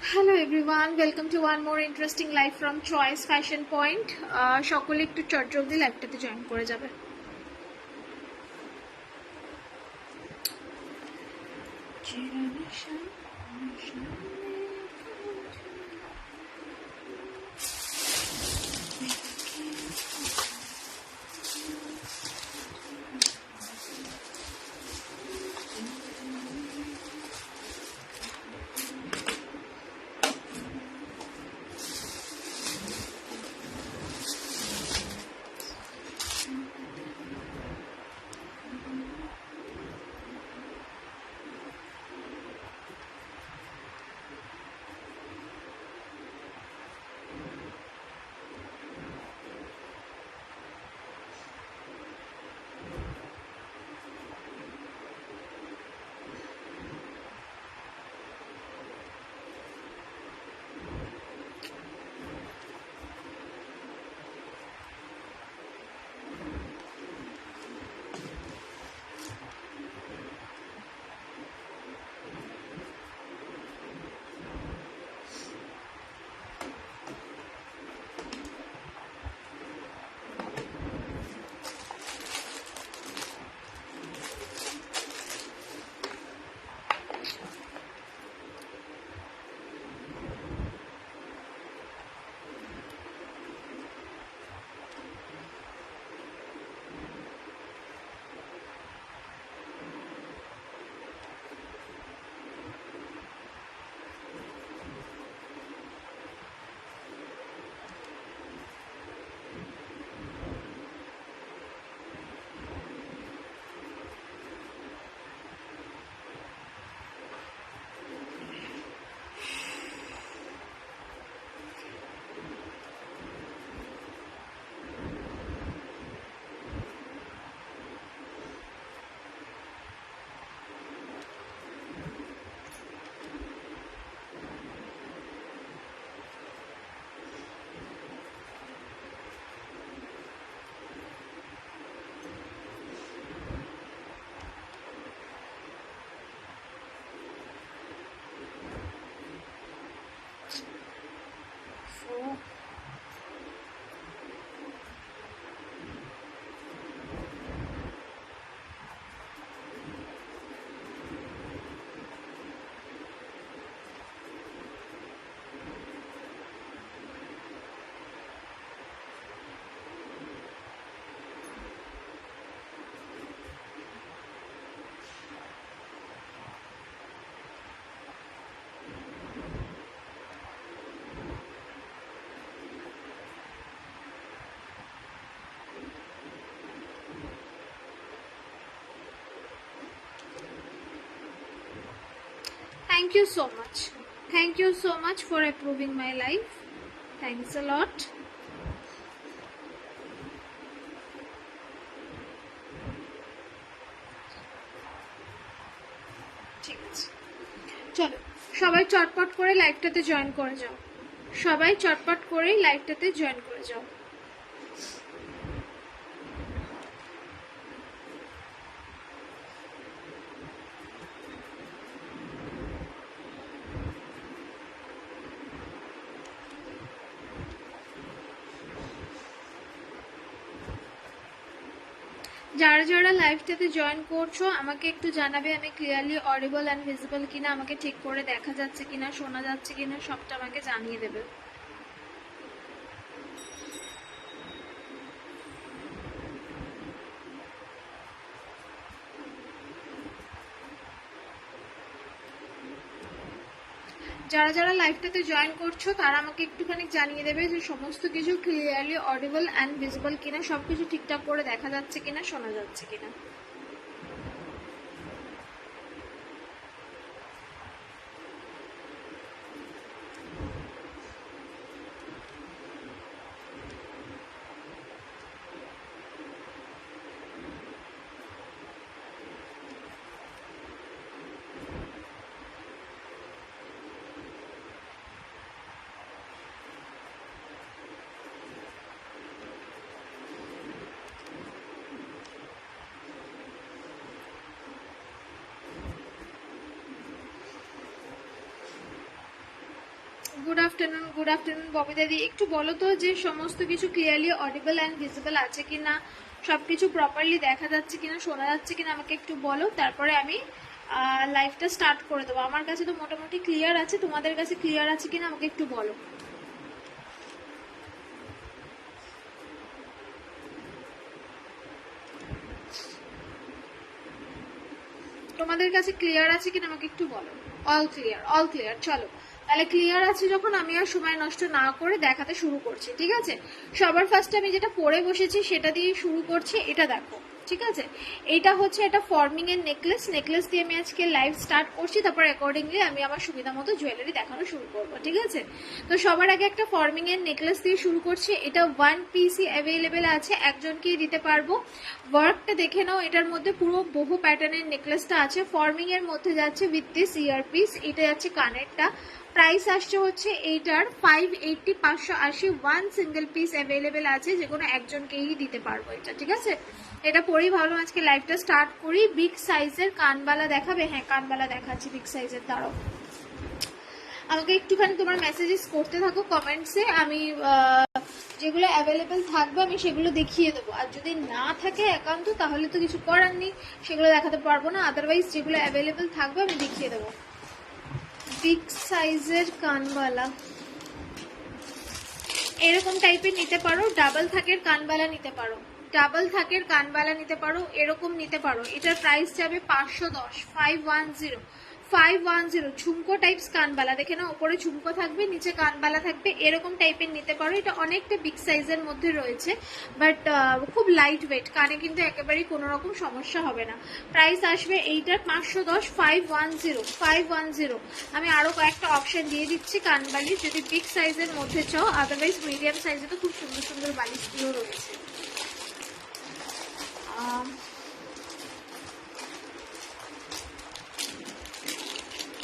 Hello everyone, welcome to one more interesting live from Choice Fashion Point. সকলে একটু চটজলদি লাইভটাতে join করে যাবে। Thank you so much. Thank you so much for approving my live. Thanks a lot. ঠিক আছে, চলো সবাই চটপট করে লাইভটাতে জয়েন করে যাও। সবাই চটপট করে লাইভটাতে জয়েন করে যাও। যারা যারা লাইভটাতে জয়েন করছো আমাকে একটু জানাবে আমি ক্লিয়ারলি অডিবল অ্যান্ড ভিজিবল কিনা, আমাকে ঠিক করে দেখা যাচ্ছে কিনা, শোনা যাচ্ছে কিনা, সবটা আমাকে জানিয়ে দেবে। যারা যারা লাইভটাতে জয়েন করছো তারা আমাকে একটুখানি জানিয়ে দেবে যে সমস্ত কিছু ক্লিয়ারলি অডিবল অ্যান্ড ভিজিবল কিনা, সবকিছু ঠিকঠাক করে দেখা যাচ্ছে কিনা, শোনা যাচ্ছে কিনা। গুড আফটারনুন ববিতা দি। একটু বলো তো যে সমস্ত কিছু ক্লিয়ারলি অডিবল অ্যান্ড ভিজিবল আছে কিনা, সবকিছু প্রপারলি দেখা যাচ্ছে কিনা, শোনা যাচ্ছে কিনা আমাকে একটু বলো, তারপরে আমি লাইভটা স্টার্ট করে দেবো। আমার কাছে তো মোটামুটি ক্লিয়ার আছে, তোমাদের কাছে ক্লিয়ার আছে কিনা আমাকে একটু বলো। তোমাদের কাছে ক্লিয়ার আছে কিনা আমাকে একটু বলো। All clear. চলো তাহলে ক্লিয়ার আছে যখন, আমি আর সময় নষ্ট না করে দেখাতে শুরু করছি, ঠিক আছে? সবার ফার্স্টে আমি যেটা পরে বসেছি সেটা দিয়ে শুরু করছি। এটা দেখো, ঠিক আছে? এটা হচ্ছে একটা ফর্মিং এর নেকলেস দিয়ে আমি আজকে লাইভ স্টার্ট করছি, তারপর অ্যাকর্ডিংলি আমি আমার সুবিধা মতো জুয়েলারি দেখানো শুরু করব, ঠিক আছে? তো সবার আগে একটা ফর্মিং এর নেকলেস দিয়ে শুরু করছি। এটা 1 পিসই অ্যাভেলেবেল আছে, একজনকেই দিতে পারবো। ওয়ার্কটা দেখে নাও, এটার মধ্যে পুরো বহু প্যাটার্নের নেকলেসটা আছে। ফর্মিং এর মধ্যে যাচ্ছে উইথ দিস ইয়ার পিস, এটা যাচ্ছে কানেরটা। প্রাইস আসছে হচ্ছে এইটার 580, 580। 1 সিঙ্গেল পিস অ্যাভেলেবেল আছে, যে কোনো একজনকেই দিতে পারবো এটা, ঠিক আছে? এটা পরেই ভালো আজকে লাইভটা স্টার্ট করি। বিগ সাইজের কানবালা দেখাবে? হ্যাঁ, কানবালা দেখাচ্ছি বিগ সাইজের। দাঁড়াও, আমাকে একটুখানি তোমার মেসেজেস করতে থাকো কমেন্টসে, আমি যেগুলো অ্যাভেলেবেল থাকবে আমি সেগুলো দেখিয়ে দেবো। আর যদি না থাকে একান্ত, তাহলে তো কিছু করার নেই, সেগুলো দেখাতে পারবো না। আদারওয়াইজ যেগুলো অ্যাভেলেবেল থাকবে আমি দেখিয়ে দেবো। বিগ সাইজের কানবালা এরকম টাইপের নিতে পারো, ডাবল থাকের কানবালা নিতে পারো, এরকম নিতে পারো। এটার প্রাইস যাবে 510, 510 ঝুমকো টাইপস কানবালা। দেখে না, উপরে ঝুমকো থাকবে, নিচে কানবালা থাকবে, এরকম টাইপের নিতে পারো। এটা অনেকটা বিগ সাইজের মধ্যে রয়েছে, বাট খুব লাইট ওয়েট, কানে কিন্তু একেবারেই কোনো রকম সমস্যা হবে না। প্রাইস আসবে এইটার 510, 510। আমি আরো কয়েকটা অপশন দিয়ে দিচ্ছি কানবালি, যদি বিগ সাইজের মধ্যে চাও। আদারওয়াইজ মিডিয়াম সাইজে তো খুব সুন্দর সুন্দর বালিশগুলো রয়েছে।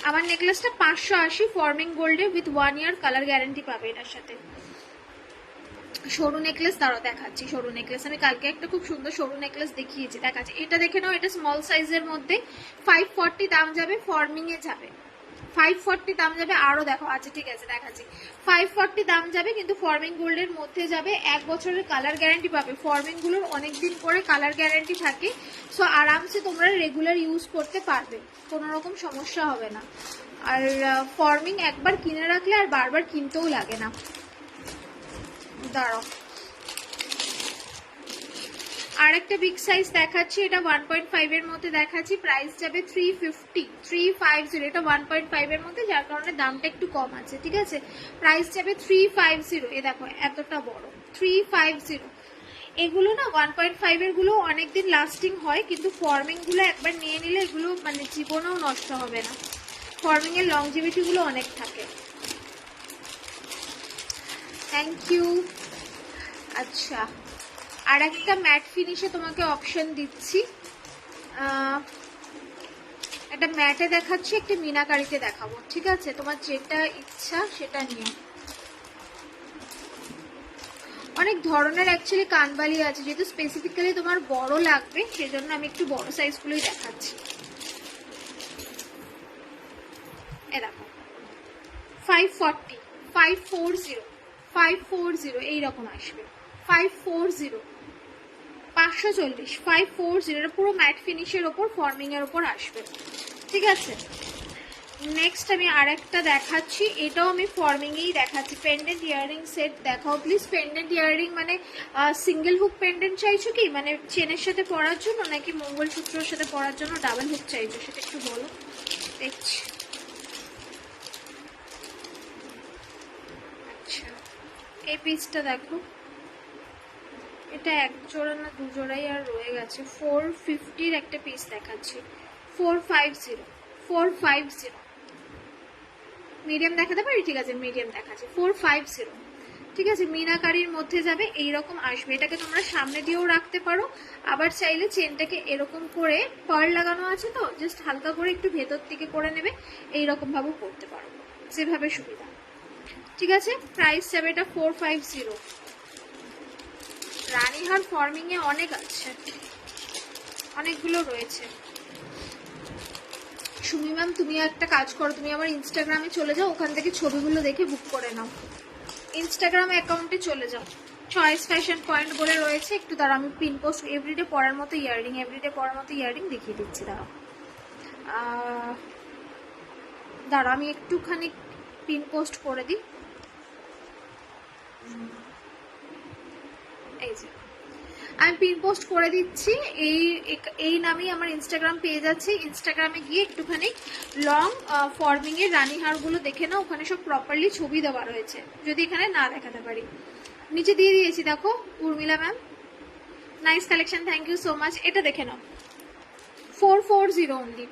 আমার নেকলেসটা 580 ফর্মিং গোল্ডে উইথ 1 ইয়ার কালার গ্যারান্টি পাবে এটার সাথে। সরু নেকলেস দাঁড়াও দেখাচ্ছি। সরু নেকলেস আমি কালকে একটা খুব সুন্দর সরু নেকলেস দেখিয়েছি, দেখাচ্ছি। এটা দেখে নাও, এটা স্মল সাইজের মধ্যে 540 দাম যাবে, ফর্মিং এ যাবে 540 দাম যাবে। আরো দেখো, আচ্ছা ঠিক আছে দেখাচ্ছি। 540 দাম যাবে, কিন্তু ফর্মিং গোল্ডের মধ্যে যাবে। 1 বছরের কালার গ্যারান্টি পাবে। ফর্মিং গুলোর অনেকদিন করে কালার গ্যারান্টি থাকে, সো আরামসে তোমরা রেগুলার ইউজ করতে পারবে, কোনো রকম সমস্যা হবে না। আর ফর্মিং একবার কিনে রাখলে আর বারবার কিনতেও লাগে না। দাঁড়াও, আর একটা বিগ সাইজ দেখাচ্ছি, এটা 1.5 এর মধ্যে দেখাচ্ছি। প্রাইস যাবে 350। এটা 1.5 এর মধ্যে, যার কারণে দামটা একটু কম আছে, ঠিক আছে? প্রাইস যাবে 350। এ দেখো এতটা বড়, 350। এগুলো না 1.5 এর গুলো অনেকদিন লাস্টিং হয়, কিন্তু ফর্মিং গুলো একবার নিয়ে নিলে এগুলো মানে জীবনেও নষ্ট হবে না। ফর্মিং এর লংজিভিটি গুলো অনেক থাকে। Thank you. আচ্ছা, আর একটা ম্যাট ফিনিশে তোমাকে অপশন দিচ্ছি। একটা ম্যাটে দেখাচ্ছি, একটা মিনাকারিতে দেখাবো, ঠিক আছে? তোমার যেটা ইচ্ছা সেটা নিও। অনেক ধরনের অ্যাকচুয়ালি কানবালি আছে, যেহেতু স্পেসিফিক্যালি তোমার বড় লাগবে সেজন্য আমি একটু বড় সাইজগুলোই দেখাচ্ছি। এ দেখো 540, 540 এইরকম আসবে। 540, 540, 540। এটা পুরো ম্যাট ফিনিশের ওপর, ফর্মিং এর ওপর আসবে, ঠিক আছে? নেক্সট আমি আরেকটা দেখাচ্ছি, এটাও আমি ফর্মিংয়েই দেখাচ্ছি। পেন্ডেন্ট ইয়াররিং সেট দেখাও প্লিজ। পেন্ডেন্ট ইয়াররিং মানে সিঙ্গেল হুক পেন্ডেন্ট চাইছো কি, মানে চেনের সাথে পরার জন্য, নাকি মঙ্গলসূত্রের সাথে পরার জন্য ডাবল হুক চাইছো, সেটা একটু বলো, দেখছি। আচ্ছা, এই পিসটা দেখো, এটা এক জোড়া না দু জোড়াই আর রয়ে গেছে। 450-র একটা পিস দেখাচ্ছি। 450 মিডিয়াম দেখাতে পারি, ঠিক আছে? মিডিয়াম দেখাচ্ছি। 450, ঠিক আছে? মিনাকারির মধ্যে যাবে, এইরকম আসবে। এটাকে তোমরা সামনে দিয়েও রাখতে পারো, আবার চাইলে চেনটাকে এরকম করে, পার্ল লাগানো আছে তো, জাস্ট হালকা করে একটু ভেতর দিকে করে নেবে, এইরকম ভাবেও করতে পারো, যেভাবে সুবিধা, ঠিক আছে? প্রাইস যাবে এটা 450। রানীহার ফর্মিং এ অনেক আছে, অনেকগুলো রয়েছে। সুমি ম্যাম তুমি একটা কাজ করো, তুমি আমার ইনস্টাগ্রামে চলে যাও, ওখান থেকে ছবিগুলো দেখে বুক করে নাও। ইনস্টাগ্রাম অ্যাকাউন্টে চলে যাও, চয়েস ফ্যাশন পয়েন্ট বলে রয়েছে। একটু দাঁড়া, আমি পিন পোস্ট এভরিডে পরার মতো ইয়াররিং, এভরিডে পরার মতো ইয়াররিং দেখিয়ে দিচ্ছি। দাঁড়াও দাঁড়া, আমি একটুখানি পিন পোস্ট করে দিই। এই যে আমি পিন পোস্ট করে দিচ্ছি। এই নামেই আমার ইনস্টাগ্রাম পেজ আছে। ইনস্টাগ্রামে গিয়ে একটুখানি লং ফর্মিং এর রানী হারগুলো দেখে নাও, ওখানে সব প্রপারলি ছবি দেওয়া রয়েছে, যদি এখানে না দেখাতে পারি। নিচে দিয়ে দিয়েছি, দেখো Urmila ma'am, nice collection, thank you so much. এটা দেখে নাও, 440 অনলি,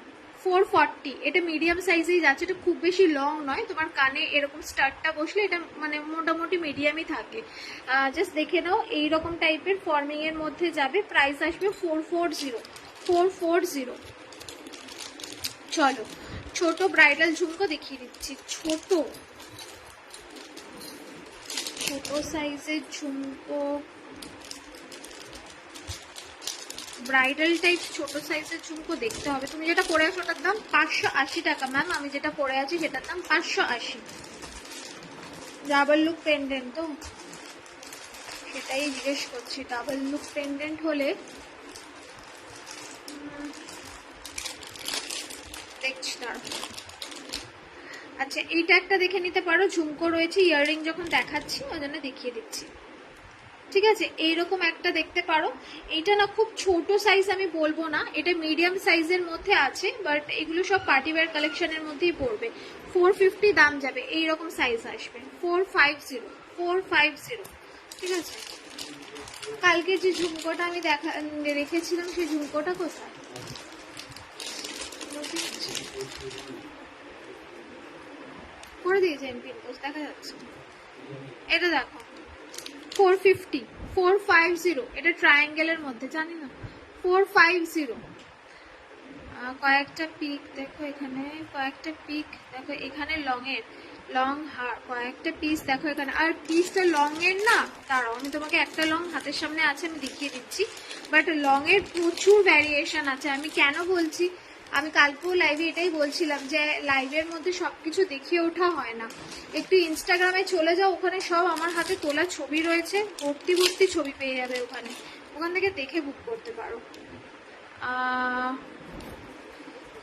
440। এটা মিডিয়াম সাইজেই যাচ্ছে, এটা খুব বেশি লং নয়। তোমার কানে এরকম স্টার্টটা বসলে এটা মানে মোটামুটি মিডিয়ামই থাকে। জাস্ট দেখে নাও, এইরকম টাইপের ফর্মিং এর মধ্যে যাবে। প্রাইস আসবে 440, 440। চলো ছোট ব্রাইডাল ঝুমকো দেখিয়ে দিচ্ছি। ছোট সাইজের ঝুমকো, ব্রাইডাল টাইপ ছোট সাইজের ঝুমকো দেখতে হবে। তুমি যেটা পরে আছো ওটার দাম 580 টাকা ম্যাম। আমি যেটা পরে আছি সেটার দাম 580। ডাবল লুক পেন্ডেন্ট তো, সেটাই জিজ্ঞেস করছি। ডাবল লুক পেন্ডেন্ট হলে দেখছি না। আচ্ছা এইটা একটা দেখে নিতে পারো, ঝুমকো রয়েছে, ইয়াররিং যখন দেখাচ্ছি ওই জন্য দেখিয়ে দিচ্ছি। ঠিক আছে, এইরকম একটা দেখতে পারো। এইটা না খুব ছোট সাইজ আমি বলবো না, এটা মিডিয়াম সাইজের মধ্যে আছে, বাট এগুলো সব পার্টি ওয়্যার কালেকশনের মধ্যেই পড়বে। 450 দাম যাবে, এইরকম সাইজ আসবে। 450, 450। ঠিক আছে, কালকে যে ঝুমকোটা আমি রেখেছিলাম সেই ঝুমকোটা কোথায়? করে দিয়েছে এমপি, দেখা যাচ্ছে। এটা দেখো 450, 450। এটা ট্রায়াঙ্গেলের মধ্যে, জানি না, 450। কয়েকটা পিক দেখো এখানে, কয়েকটা পিক দেখো এখানে, লং হার কয়েকটা পিস দেখো এখানে। আর পিসটা লং এর না, দাঁড়াও আমি তোমাকে একটা লং হাতের সামনে আছে আমি দেখিয়ে দিচ্ছি। বাট লং এর প্রচুর ভ্যারিয়েশন আছে। আমি কেন বলছি, আমি কালকেও লাইভে এটাই বলছিলাম যে লাইভের মধ্যে সবকিছু দেখিয়ে ওঠা হয় না। একটু ইনস্টাগ্রামে চলে যাও, ওখানে সব আমার হাতে তোলা ছবি রয়েছে, ভর্তি ভর্তি ছবি পেয়ে যাবে ওখানে, ওখান থেকে দেখে বুক করতে পারো।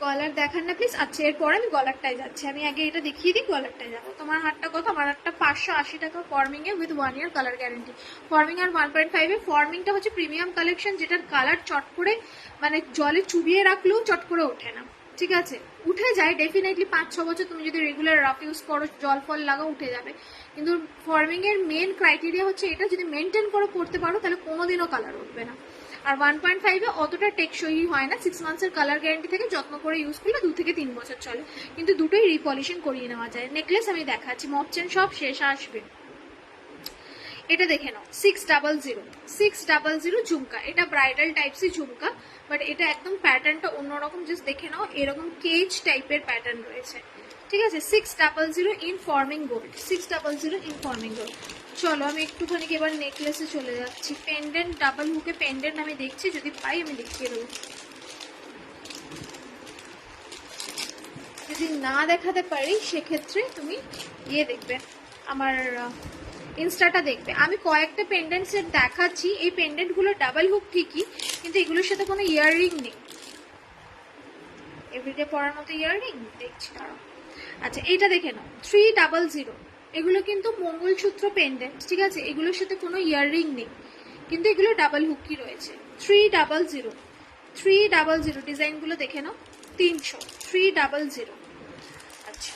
গলার দেখান না প্লিজ। আচ্ছা এরপর আমি গলারটায় যাচ্ছি, আমি আগে এটা দেখিয়ে দিই, গলারটায় যাবো। তোমার হাতটা কত? আমার হাতটা 580 টাকা ফর্মিং এ with 1 year colour guarantee. Forming আর 1.5 এ। ফর্মিংটা হচ্ছে প্রিমিয়াম কালেকশন, যেটার কালার চট করে মানে জলে চুবিয়ে রাখলেও চট করে ওঠে না। ঠিক আছে, উঠে যায় ডেফিনেটলি 5-6 বছর তুমি যদি রেগুলার রাফ ইউজ করো, জল ফল লাগাও, উঠে যাবে। কিন্তু ফর্মিং এর মেন ক্রাইটেরিয়া হচ্ছে এটা, যদি মেনটেন করে পড়তে পারো তাহলে কোনোদিনও কালার উঠবে না। আর 1.5 এ অতটা টেকসই হয় না, 6 মান্থসের কালার গ্যারেন্টি থেকে, যত্ন করে ইউজ করলে 2 থেকে 3 বছর চলে। কিন্তু দুটোই রিপলিশিং করিয়ে নেওয়া যায়। নেকলেস আমি দেখাচ্ছি, মপচেন সব শেষ আসবে। এটা দেখে নাও 600, 600 ঝুমকা। এটা ব্রাইডাল টাইপসই ঝুমকা, বাট এটা একদম প্যাটার্নটা অন্যরকম। জাস্ট দেখে নাও, এরকম কেজ টাইপের প্যাটার্ন রয়েছে। ঠিক আছে, 600 in forming gold, 600 in forming gold. চলো আমি একটুখানি এবার নেকলেসে চলে যাচ্ছি। পেন্ডেন্ট, ডাবল হুকে পেন্ডেন্ট আমি দেখছি, যদি পাই আমি দেখিয়ে দেবো। যদি না দেখাতে পারি সেক্ষেত্রে তুমি ইয়ে দেখবে, আমার ইনস্টাটা দেখবে। আমি কয়েকটা পেন্ডেন্ট সেট দেখাচ্ছি। এই পেন্ডেন্ট গুলো ডাবল হুক ঠিকই, কিন্তু এগুলোর সাথে কোনো ইয়াররিং নেই। এভরিডে পরার মতো ইয়াররিং দেখছি না। আচ্ছা এইটা দেখে নাও 300। এগুলো কিন্তু মঙ্গলসূত্র পেন্ডেন্ট। ঠিক আছে, এগুলোর সাথে কোনো ইয়াররিং নেই, কিন্তু এগুলো ডাবল হুকই রয়েছে। 300, 300। ডিজাইনগুলো দেখে নাও, 300, 300। আচ্ছা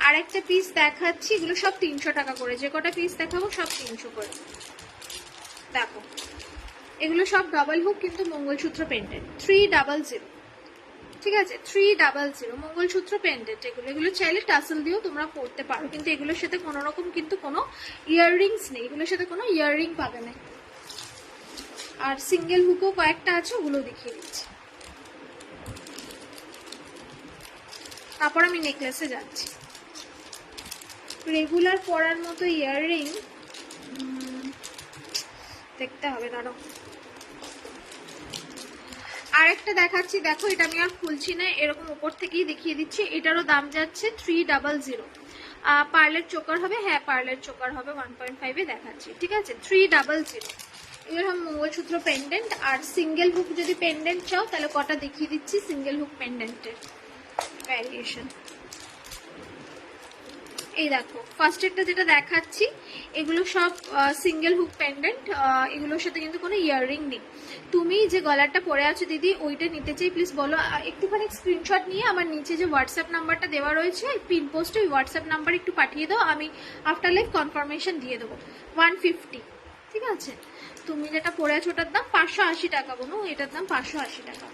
আর একটা পিস দেখাচ্ছি, এগুলো সব 300 টাকা করে। যে কটা পিস দেখাবো সব 300 করে। দেখো এগুলো সব ডাবল হুক, কিন্তু মঙ্গলসূত্র পেন্ডেন্ট। 300। ঠিক আছে, 300 মঙ্গলসূত্র পেন্ডেন্ট। এগুলো চাইলে টাসেল দিয়েও তোমরা পরতে পারো, কিন্তু এগুলোর সাথে কোনো রকম কিন্তু কোনো ইয়াররিংস নেই, এগুলোর সাথে কোনো ইয়াররিং পাবে না। আর সিঙ্গেল হুকও কয়েকটা আছে, ওগুলো দেখিয়ে দিচ্ছি। তারপর আমি নেকলেসে যাচ্ছি। রেগুলার পরার মতো ইয়াররিং দেখতে হবে, দাঁড়াও। আর আরেকটা দেখাচ্ছি, দেখো এটা আমি আর খুলছি না, এরকম উপর থেকেই দেখিয়ে দিচ্ছি। এটারও দাম যাচ্ছে 300। পার্লের চোকার হবে, হ্যাঁ পার্লের চোকার হবে, 1.5 দেখাচ্ছি, ঠিক আছে 300। এগুলো হবে মঙ্গলসূত্র পেন্ডেন্ট। আর সিঙ্গেল হুক যদি পেন্ডেন্ট চাও তাহলে কটা দেখিয়ে দিচ্ছি সিঙ্গেল হুক পেন্ডেন্টের ভ্যারিয়েশন। এই দেখো ফার্স্টেরটা যেটা দেখাচ্ছি এগুলো সব সিঙ্গেল হুক পেন্ডেন্ট, এগুলোর সাথে কিন্তু কোনো ইয়াররিং নেই। তুমি যে গলাটা পরে আছো দিদি ওইটা নিতে চাই প্লিজ বলো, একটুখানি স্ক্রিনশট নিয়ে আমার নিচে যে হোয়াটসঅ্যাপ নাম্বারটা দেওয়া রয়েছে পিন পোস্টে ওই হোয়াটসঅ্যাপ নাম্বার একটু পাঠিয়ে দাও, আমি আফটার লাইফ কনফার্মেশন দিয়ে দেবো। 150, ঠিক আছে। তুমি যেটা পরে আছো ওটার দাম 580 টাকা, বোনো এটার দাম 580 টাকা,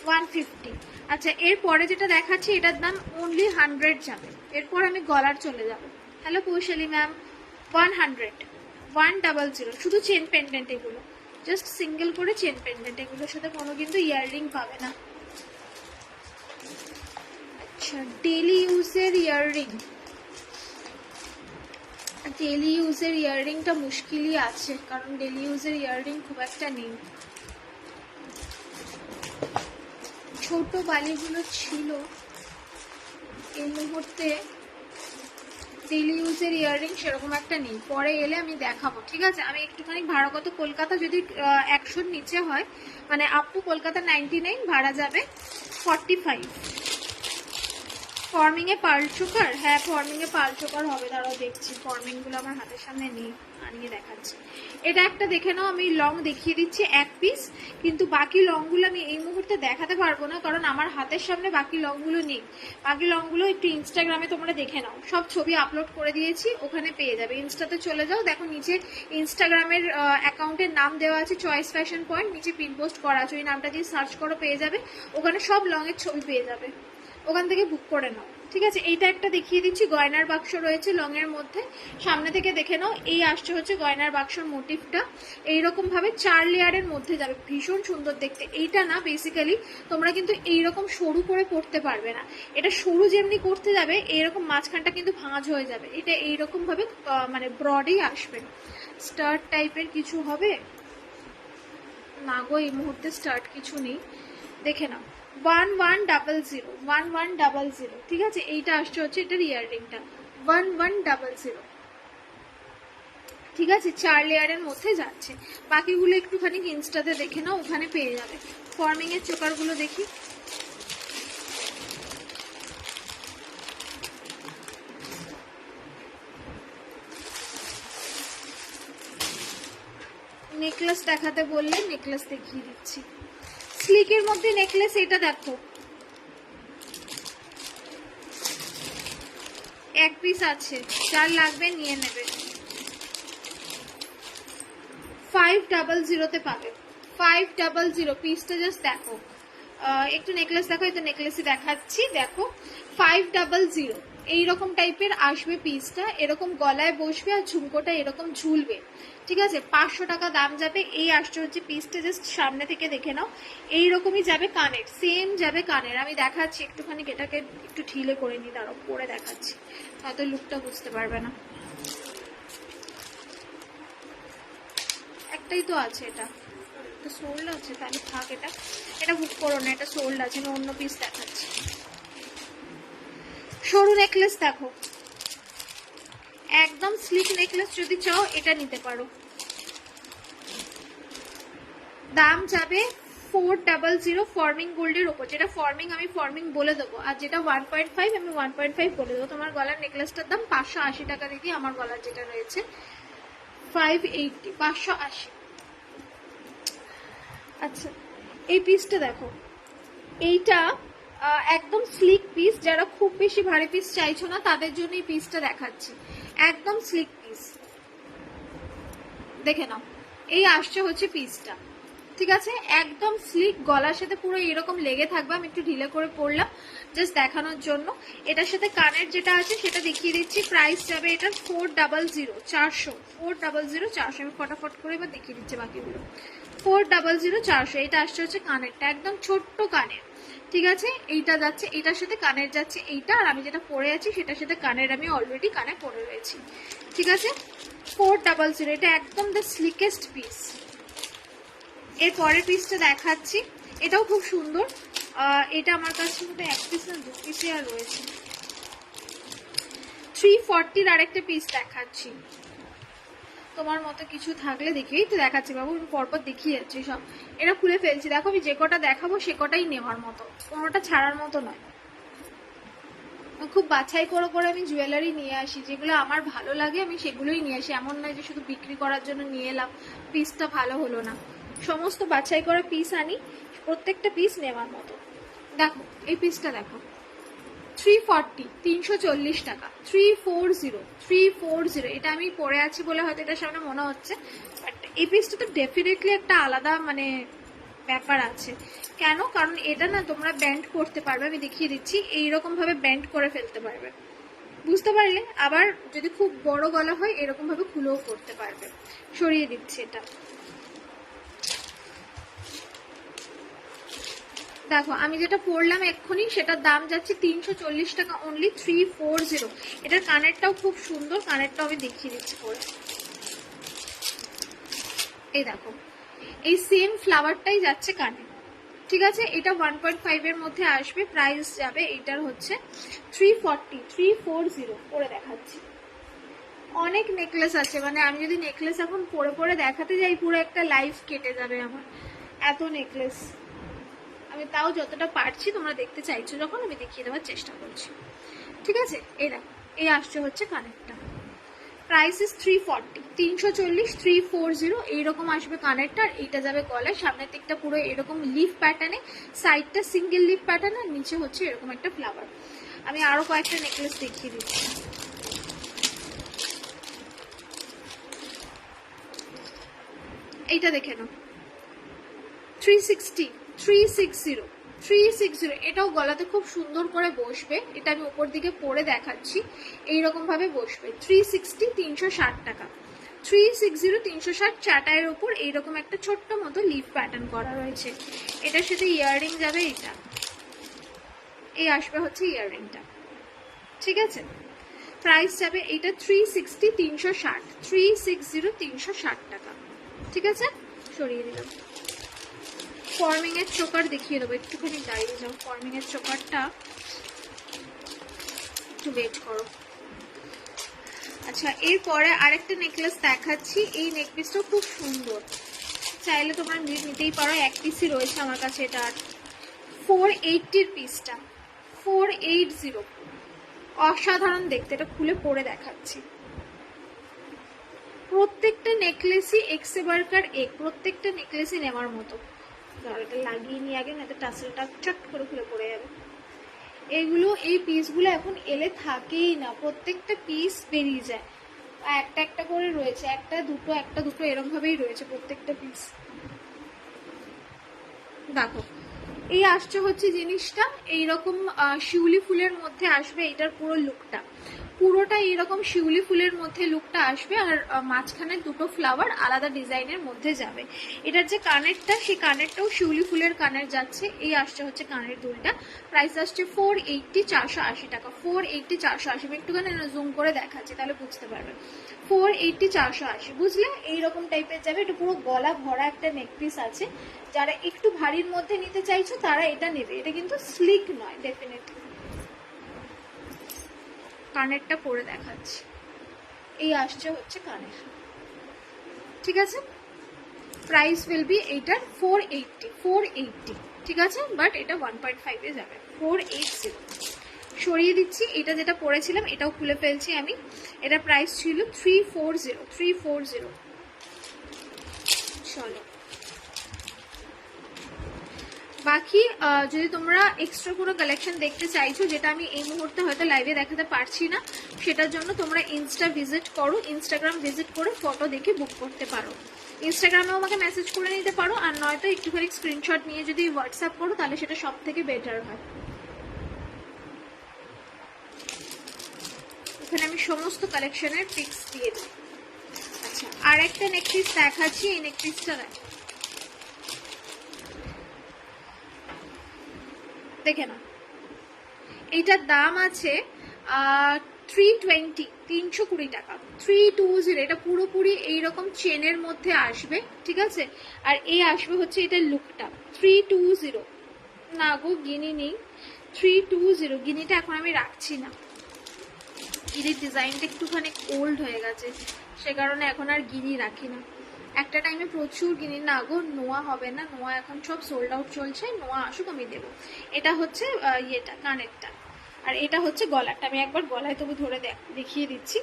150। আচ্ছা এরপরে যেটা দেখাচ্ছি এটার দাম অনলি 100 যাবে। এরপর আমি গলার চলে যাব। হ্যালো কৌশালী ম্যাম, 100, 100, শুধু চেন পেন্ডেন্ট, এগুলো জাস্ট সিঙ্গেল করে চেন পেন্ডেন্ট, এগুলোর সাথে কোনো কিন্তু ইয়াররিং পাবে না। আচ্ছা ডেলি ইউজের ইয়াররিং, ডেলি ইউজের ইয়াররিংটা মুশকিলই আছে, কারণ ডেলি ইউজের ইয়াররিং খুব একটা নেই। ছোট বালিগুলো ছিল, এই মুহূর্তে ডেলি ইউজের ইয়াররিং সেরকম একটা নেই, পরে এলে আমি দেখাবো, ঠিক আছে। আমি একটুখানি ভাড়া কত, কলকাতা যদি 100-র নিচে হয় মানে আপ টু কলকাতা 99 ভাড়া যাবে 45। ফর্মিং এ পার্ল চোকার, হ্যাঁ ফর্মিং এ পার্ল চোকার হবে, দাঁড়াও দেখছি, ফর্মিং গুলো আমার হাতের সামনে নেই, আনিয়ে দেখাচ্ছি। এটা একটা দেখে নাও, আমি লং দেখিয়ে দিচ্ছি এক পিস, কিন্তু বাকি লং গুলো আমি এই মুহূর্তে দেখাতে পারবো না কারণ আমার হাতের সামনে বাকি লং গুলো নেই। বাকি লং গুলো একটু ইনস্টাগ্রামে তোমরা দেখে নাও, সব ছবি আপলোড করে দিয়েছি, ওখানে পেয়ে যাবে। ইনস্টাতে চলে যাও, দেখো নিচে ইনস্টাগ্রামের অ্যাকাউন্টের নাম দেওয়া আছে চয়েস ফ্যাশন পয়েন্ট, নিচে পিন পোস্ট করা আছে, ওই নামটা দিয়ে সার্চ করো পেয়ে যাবে, ওখানে সব লং এর ছবি পেয়ে যাবে, ওখান থেকে বুক করে নাও, ঠিক আছে। এইটা একটা দেখিয়ে দিচ্ছি, গয়নার বাক্স রয়েছে লং এর মধ্যে, সামনে থেকে দেখে নাও। এই আসছে হচ্ছে গয়নার বাক্সর মোটিভটা, এইরকম ভাবে 4 লেয়ারের মধ্যে যাবে, ভীষণ সুন্দর দেখতে। এইটা না বেসিক্যালি তোমরা কিন্তু এইরকম সরু করে পড়তে পারবে না, এটা সরু যেমনি করতে যাবে এইরকম মাঝখানটা কিন্তু ভাঁজ হয়ে যাবে, এটা এইরকম ভাবে মানে ব্রডই আসবে। স্টার্ট টাইপের কিছু হবে না গো, এই মুহূর্তে স্টার্ট কিছু নেই, দেখে নাও। 1100, 1100, ঠিক আছে। এইটা আসছে হচ্ছে এটার ইয়াররিংটা 1100, ঠিক আছে। 4 লেয়ারের মধ্যে যাচ্ছে, বাকিগুলো একটুখানি ইনস্টাতে দেখে নাও, ওখানে পেয়ে যাবে। ফর্মিং এর চোকার গুলো দেখি, নেকলেস দেখাতে বললে নেকলেস দেখিয়ে দিচ্ছি। স্লিকের মধ্যে নেকলেস, এটা দেখো এক পিস আছে, যার লাগবে নিয়ে নেবে। 500 পাবে, 500 পিসটা জাস্ট দেখো। একটু নেকলেস দেখো, এই তো নেকলেসই দেখাচ্ছি, দেখো 500 এইরকম টাইপের আসবে পিসটা, এরকম গলায় বসবে আর ঝুমকোটা এরকম ঝুলবে, ঠিক আছে। 500 টাকা দাম যাবে। এই আসছে হচ্ছে পিসটা, জাস্ট সামনে থেকে দেখে নাও, এইরকমই যাবে কানের, সেম যাবে কানের। আমি দেখাচ্ছি একটুখানি, এটাকে একটু ঢিলে করে নিই, দাঁড়াও পরে দেখাচ্ছি, হয়তো লুকটা বুঝতে পারবে না। একটাই তো আছে, এটা সোল্ড আছে, তাহলে থাক, এটা বুক করো না, এটা সোল্ড আছে, আমি অন্য পিস দেখাচ্ছি। সরু নেকলেস দেখো, একদম স্লিক নেকলেস যদি চাও এটা নিতে পারো, দাম যাবে 400 ফর্মিং গোল্ডের উপর। যেটা ফর্মিং আমি ফর্মিং বলে দেবো, আর যেটা 1.5 আমি 1.5 বলে দেবো। তোমার গলার নেকলেসটার দাম 580 টাকা দিদি, আমার গলার যেটা রয়েছে 580, 580। আচ্ছা এই পিসটা দেখো, এইটা একদম স্লিক পিস, যারা খুব বেশি ভারী পিস চাইছো না তাদের জন্য এই পিসটা দেখাচ্ছি, একদম স্লিক পিস, দেখে নাও। এই আসছে হচ্ছে পিসটা, ঠিক আছে, একদম স্লিক, গলার সাথে পুরো এরকম লেগে থাকবে। আমি একটু ঢিলে করে পরলাম জাস্ট দেখানোর জন্য। এটার সাথে কানের যেটা আছে সেটা দেখিয়ে দিচ্ছি, প্রাইস যাবে এটার 400, 400, 400, 400। আমি ফটাফট করে এবার দেখিয়ে দিচ্ছি বাকিগুলো। 400, 400। এটা আসছে হচ্ছে কানেরটা, একদম ছোট্ট কানের, ঠিক আছে। এইটা যাচ্ছে, এইটার সাথে কানের যাচ্ছে এইটা, আর আমি যেটা পরে আছি সেটার সাথে কানের আমি অলরেডি কানে পরে রয়েছি, ঠিক আছে। 400, এটা একদম দ্য স্লিকেস্ট পিস। এর পরের পিসটা দেখাচ্ছি, এটাও খুব সুন্দর। এটা আমার কাছে মধ্যে 1 পিস না 2 পিসে আর রয়েছে। 340 আরেকটা পিস দেখাচ্ছি, তোমার মতো কিছু থাকলে দেখেই তো দেখাচ্ছি বাবু, পরপর দেখিয়ে যাচ্ছি সব। এটা খুলে ফেলছি, দেখো আমি যে কটা দেখাবো সে কটাই নেওয়ার মতো, কোনোটা ছাড়ার মতো নয়। খুব বাছাই করে করে আমি জুয়েলারি নিয়ে আসি, যেগুলো আমার ভালো লাগে আমি সেগুলোই নিয়ে আসি। এমন নয় যে শুধু বিক্রি করার জন্য নিয়ে এলাম, পিসটা ভালো হলো না। সমস্ত বাছাই করে পিস আনি, প্রত্যেকটা পিস নেওয়ার মতো। দেখো এই পিসটা দেখো, 340, 340 টাকা, 340, এটা আমি পরে আছি বলে হয়তো এটার সামনে মনে হচ্ছে, বাট এই পিসটা তো ডেফিনেটলি একটা আলাদা মানে ব্যাপার আছে। কেন? কারণ এটা না তোমরা ব্যান্ড করতে পারবে, আমি দেখিয়ে দিচ্ছি, এইরকম ভাবে ব্যান্ড করে ফেলতে পারবে, বুঝতে পারলে? আবার যদি খুব বড় গলা হয় এরকম ভাবে খুলেও করতে পারবে। সরিয়ে দিচ্ছি এটা, দেখো আমি যেটা পরলাম এক্ষুনি সেটার দাম যাচ্ছে 340 টাকা অনলি, 340। এটার কানেরটাও খুব সুন্দর, কানেরটাও আমি দেখিয়ে দিচ্ছি পরে। এই দেখো এই সেম ফ্লাওয়ারটাই যাচ্ছে কানে, ঠিক আছে? এটা 1.5 এর মধ্যে আসবে, প্রাইস যাবে এটার হচ্ছে 340 পরে দেখাচ্ছি। অনেক নেকলেস আছে, মানে আমি যদি নেকলেস এখন পরে পরে দেখাতে যাই পুরো একটা লাইফ কেটে যাবে আমার, এত নেকলেস। আমি তাও যতটা পারছি, তোমরা দেখতে চাইছো যখন আমি দেখিয়ে দেওয়ার চেষ্টা করছি, ঠিক আছে? এই দেখো এই আসছে হচ্ছে কানেরটা, প্রাইস ইস 340, 340, 340 এইরকম আসবে কানেরটা। আর এইটা যাবে গলায়, সামনের দিকটা পুরো এরকম লিফ প্যাটার্নে, সাইডটা সিঙ্গেল লিফ প্যাটার্ন, আর নিচে হচ্ছে এরকম একটা ফ্লাওয়ার। আমি আরো কয়েকটা নেকলেস দেখিয়ে দিচ্ছি। এইটা দেখে নাও, 360, 360, এটাও গলাতে খুব সুন্দর করে বসবে। এটা আমি উপর দিকে পরে দেখাচ্ছি, এইরকম ভাবে বসবে। 360, 360 টাকা, 360, 360 চাটায়ের উপর এইরকম একটা ছোট্ট মতো লিফ প্যাটার্ন করা রয়েছে। এটার সাথে ইয়াররিং যাবে, এটা এই আসবে হচ্ছে ইয়াররিংটা, ঠিক আছে? প্রাইস যাবে এইটা 360, 360, 360, 360 টাকা, ঠিক আছে? সরিয়ে দিলাম। ফর্মিং এর চোকার দেখিয়ে দেবো, একটুখানি দাঁড়িয়ে যাও। ফর্মিং এর চোকারটা একটু ওয়েট করো। আচ্ছা এরপরে আরেকটা নেকলেস দেখাচ্ছি, এই নেকপিসটাও খুব সুন্দর, চাইলে তোমরা নিতেই পারো, 1 পিসই রয়েছে আমার কাছে। এটা 480 পিসটা, 480, অসাধারণ দেখতে। এটা খুলে পরে দেখাচ্ছি। প্রত্যেকটা নেকলেসই এক্সে বার্কার এক, প্রত্যেকটা নেকলেসই নেওয়ার মতো। এটা লাগিয়ে নিয়ে আগে, না তো টাসেলটা চট করে খুলে পড়ে যাবে। এগুলো এই পিসগুলো এখন এলে থাকেই না, প্রত্যেকটা পিস বেরিয়ে যায়, একটা একটা করে রয়েছে, একটা দুটো এরকম ভাবেই রয়েছে প্রত্যেকটা পিস। দেখো এই আসছে হচ্ছে জিনিসটা এইরকম শিউলি ফুলের মধ্যে আসবে, এটার পুরো লুকটা পুরোটা এইরকম শিউলি ফুলের মধ্যে লুকটা আসবে। আর মাঝখানে দুটো ফ্লাওয়ার আলাদা ডিজাইনের মধ্যে যাবে। এটার যে কানেরটা, সেই কানেরটাও শিউলি ফুলের কানের যাচ্ছে। এই আসছে হচ্ছে কানের দুলটা, প্রাইস আসছে 480, 480 টাকা, 480, 480। আমি একটুখানি জুম করে দেখাচ্ছি তাহলে বুঝতে পারবে। 480, 480, বুঝলে? এইরকম টাইপের যাবে, এটা পুরো গলা ভরা একটা নেকপিস আছে। যারা একটু ভারীর মধ্যে নিতে চাইছো তারা এটা নেবে, এটা কিন্তু স্লিক নয় ডেফিনেটলি। কানেরটা পরে দেখাচ্ছি, এই আসছে হচ্ছে কানের, ঠিক আছে? প্রাইস উইল বি এইটার 480, ঠিক আছে? বাট এটা 1.5 এ যাবে, 480। সরিয়ে দিচ্ছি, এটা যেটা পরেছিলাম এটাও খুলে ফেলছি আমি। এটা প্রাইস ছিল 340। চলো বাকি যদি তোমরা এক্সট্রা কোনো কালেকশন দেখতে চাইছো, যেটা আমি এই মুহূর্তে হয়তো লাইভে দেখাতে পারছি না, সেটার জন্য তোমরা ইনস্টা ভিজিট করো, ইনস্টাগ্রাম ভিজিট করে ফটো দেখে বুক করতে পারো। ইনস্টাগ্রামেও আমাকে মেসেজ করে নিতে পারো, আর নয়তো একটুখানি স্ক্রিনশট নিয়ে যদি হোয়াটসঅ্যাপ করো তাহলে সেটা সব থেকে বেটার হয়। এখানে আমি সমস্ত কালেকশনের পিক্স দিয়ে দিই। আচ্ছা আর একটা নেকপিস দেখাচ্ছি, এই নেকপিসটা দেখে না, এইটার দাম আছে 320, 320 টাকা, 320। এটা পুরোপুরি এইরকম চেনের মধ্যে আসবে, ঠিক আছে। আর এই আসবে হচ্ছে এটা লুকটা 320। না গো গিনি নেই, 320। গিনিটা এখন আমি রাখছি না, গিনির ডিজাইনটা একটুখানি ওল্ড হয়ে গেছে, সে কারণে এখন আর গিনি রাখি না। একটা টাইমে প্রচুর গিনি, না গো নোয়া হবে না, নোয়া এখন সব সোল্ড আউট চলছে, নোয়া আসুক আমি দেবো। এটা হচ্ছে ইয়েটা কানেরটা, আর এটা হচ্ছে গলাটা। আমি একবার গলায় তবু ধরে দেখিয়ে দিচ্ছি।